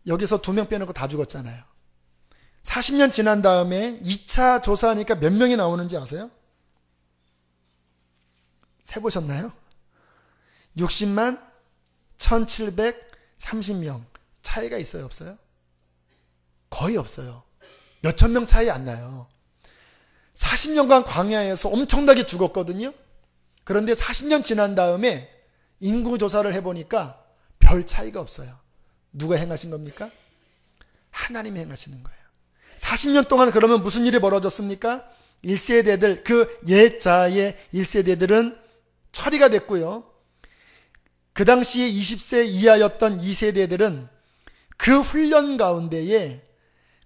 여기서 2명 빼놓고 다 죽었잖아요. 40년 지난 다음에 2차 조사하니까 몇 명이 나오는지 아세요? 세보셨나요? 60만 1,730명. 차이가 있어요, 없어요? 거의 없어요. 몇천 명 차이 안 나요. 40년간 광야에서 엄청나게 죽었거든요. 그런데 40년 지난 다음에 인구조사를 해보니까 별 차이가 없어요. 누가 행하신 겁니까? 하나님이 행하시는 거예요. 40년 동안 그러면 무슨 일이 벌어졌습니까? 1세대들, 그 옛자의 1세대들은 처리가 됐고요. 그 당시에 20세 이하였던 2세대들은 그 훈련 가운데에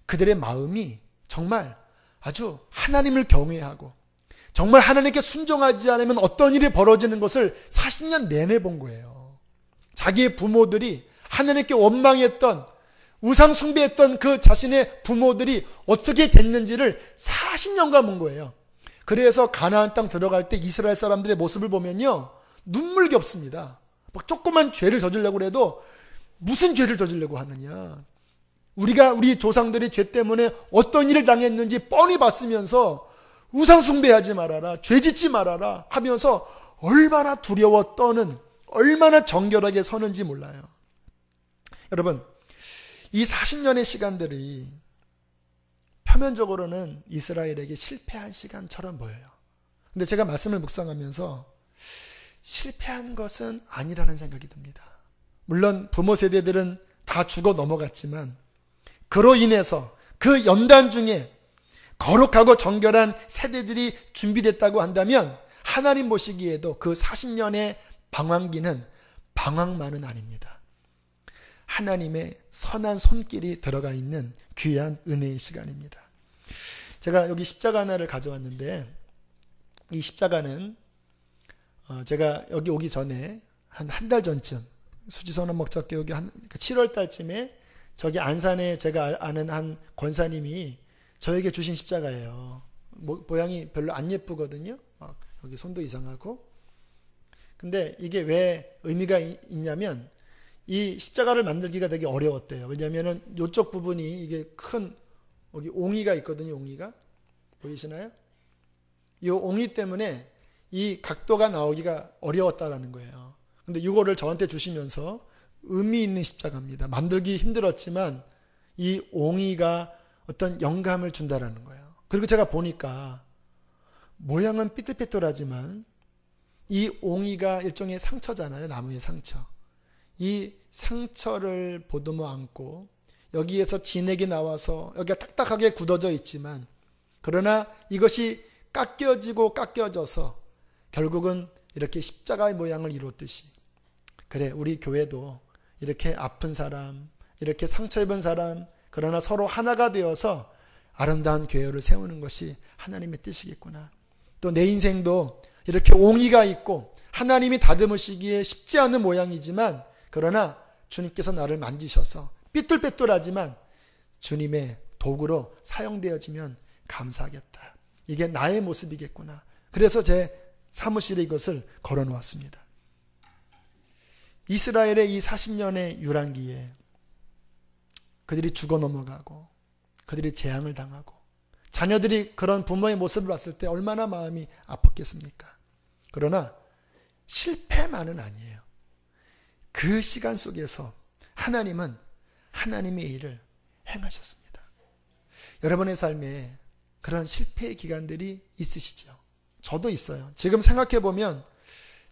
그들의 마음이 정말 아주 하나님을 경외하고 정말 하나님께 순종하지 않으면 어떤 일이 벌어지는 것을 40년 내내 본 거예요. 자기의 부모들이 하나님께 원망했던, 우상 숭배했던 그 자신의 부모들이 어떻게 됐는지를 40년간 본 거예요. 그래서 가나안 땅 들어갈 때 이스라엘 사람들의 모습을 보면요, 눈물겹습니다. 막 조그만 죄를 저지르려고 해도 무슨 죄를 저지르려고 하느냐. 우리 조상들이 죄 때문에 어떤 일을 당했는지 뻔히 봤으면서 우상 숭배하지 말아라, 죄 짓지 말아라 하면서 얼마나 두려워 떠는, 얼마나 정결하게 서는지 몰라요. 여러분, 이 40년의 시간들이 표면적으로는 이스라엘에게 실패한 시간처럼 보여요. 근데 제가 말씀을 묵상하면서 실패한 것은 아니라는 생각이 듭니다. 물론 부모 세대들은 다 죽어 넘어갔지만 그로 인해서 그 연단 중에 거룩하고 정결한 세대들이 준비됐다고 한다면 하나님 보시기에도 그 40년의 방황기는 방황만은 아닙니다. 하나님의 선한 손길이 들어가 있는 귀한 은혜의 시간입니다. 제가 여기 십자가 하나를 가져왔는데, 이 십자가는 제가 여기 오기 전에 한 달 전쯤 수지선언 목자교육이 7월 달쯤에 저기 안산에 제가 아는 한 권사님이 저에게 주신 십자가예요. 모양이 별로 안 예쁘거든요. 여기 손도 이상하고. 근데 이게 왜 의미가 있냐면 이 십자가를 만들기가 되게 어려웠대요. 왜냐하면 이쪽 부분이 이게 큰 여기 옹이가 있거든요. 옹이가 보이시나요? 이 옹이 때문에 이 각도가 나오기가 어려웠다라는 거예요. 근데 이거를 저한테 주시면서 의미 있는 십자가입니다. 만들기 힘들었지만 이 옹이가 어떤 영감을 준다라는 거예요. 그리고 제가 보니까 모양은 삐뚤삐뚤하지만 이 옹이가 일종의 상처잖아요. 나무의 상처. 이 상처를 보듬어 안고 여기에서 진액이 나와서 여기가 딱딱하게 굳어져 있지만, 그러나 이것이 깎여지고 깎여져서 결국은 이렇게 십자가의 모양을 이뤘듯이, 그래, 우리 교회도 이렇게 아픈 사람, 이렇게 상처 입은 사람, 그러나 서로 하나가 되어서 아름다운 교회를 세우는 것이 하나님의 뜻이겠구나. 또 내 인생도 이렇게 옹의가 있고 하나님이 다듬으시기에 쉽지 않은 모양이지만, 그러나 주님께서 나를 만지셔서 삐뚤빼뚤하지만 주님의 도구로 사용되어지면 감사하겠다. 이게 나의 모습이겠구나. 그래서 제 사무실에 이것을 걸어놓았습니다. 이스라엘의 이 40년의 유랑기에 그들이 죽어 넘어가고 그들이 재앙을 당하고 자녀들이 그런 부모의 모습을 봤을 때 얼마나 마음이 아팠겠습니까? 그러나 실패만은 아니에요. 그 시간 속에서 하나님은 하나님의 일을 행하셨습니다. 여러분의 삶에 그런 실패의 기간들이 있으시죠? 저도 있어요. 지금 생각해보면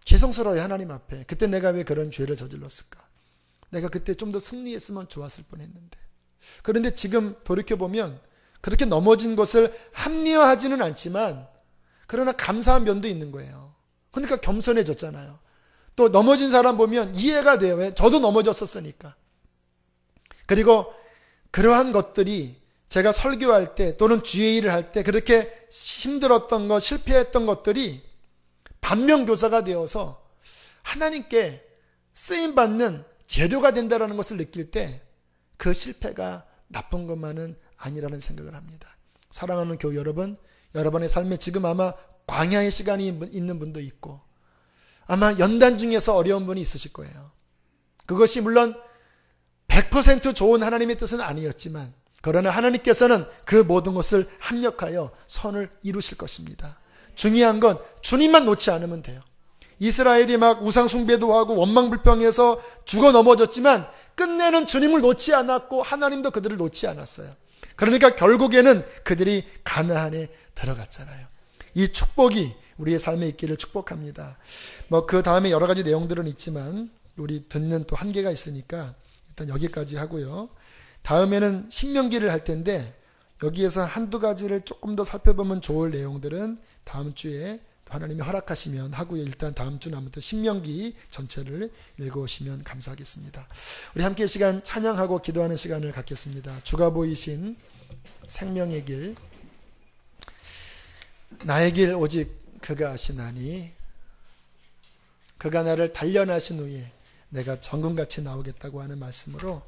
죄송스러워요. 하나님 앞에. 그때 내가 왜 그런 죄를 저질렀을까? 내가 그때 좀 더 승리했으면 좋았을 뻔했는데. 그런데 지금 돌이켜보면 그렇게 넘어진 것을 합리화하지는 않지만, 그러나 감사한 면도 있는 거예요. 그러니까 겸손해졌잖아요. 또 넘어진 사람 보면 이해가 돼요. 왜? 저도 넘어졌었으니까. 그리고 그러한 것들이 제가 설교할 때 또는 주의 일을 할 때 그렇게 힘들었던 것, 실패했던 것들이 반면교사가 되어서 하나님께 쓰임받는 재료가 된다는 것을 느낄 때 그 실패가 나쁜 것만은 아니라는 생각을 합니다. 사랑하는 교우 여러분, 여러분의 삶에 지금 아마 광야의 시간이 있는 분도 있고 아마 연단 중에서 어려운 분이 있으실 거예요. 그것이 물론 100% 좋은 하나님의 뜻은 아니었지만, 그러나 하나님께서는 그 모든 것을 합력하여 선을 이루실 것입니다. 중요한 건 주님만 놓지 않으면 돼요. 이스라엘이 막 우상숭배도 하고 원망불평해서 죽어 넘어졌지만 끝내는 주님을 놓지 않았고 하나님도 그들을 놓지 않았어요. 그러니까 결국에는 그들이 가나안에 들어갔잖아요. 이 축복이 우리의 삶에 있기를 축복합니다. 그 다음에 여러 가지 내용들은 있지만 우리 듣는 또 한계가 있으니까 일단 여기까지 하고요. 다음에는 신명기를 할 텐데 여기에서 한두 가지를 조금 더 살펴보면 좋을 내용들은 다음 주에 하나님이 허락하시면 하고요. 일단 다음 주 남부터 신명기 전체를 읽어오시면 감사하겠습니다. 우리 함께 시간 찬양하고 기도하는 시간을 갖겠습니다. 주가 보이신 생명의 길, 나의 길 오직 그가 아시나니 그가 나를 단련하신 후에 내가 정금같이 나오겠다고 하는 말씀으로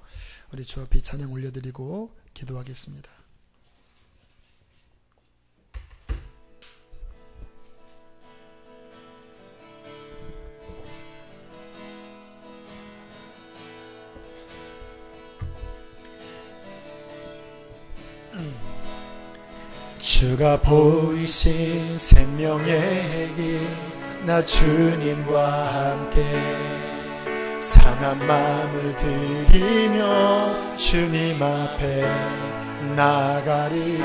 우리 주 앞에 찬양 올려드리고 기도하겠습니다. 주가 보이신 생명의 길, 나 주님과 함께 상한 마음을 드리며 주님 앞에 나가리.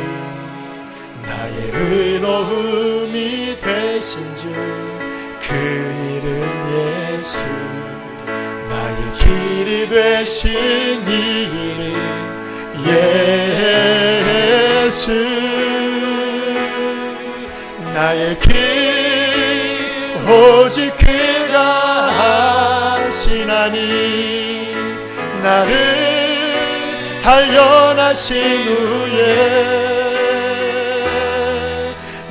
나의 의로움이 되신 주 그 이름 예수, 나의 길이 되신 이 이름 예수. 나의 길 오직 그가 아시나니 나를 단련하신 후에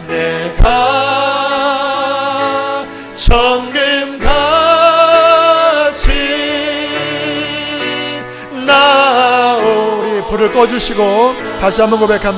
내가 정금같이 나오리. 불을 꺼주시고 다시 한번 고백합니다.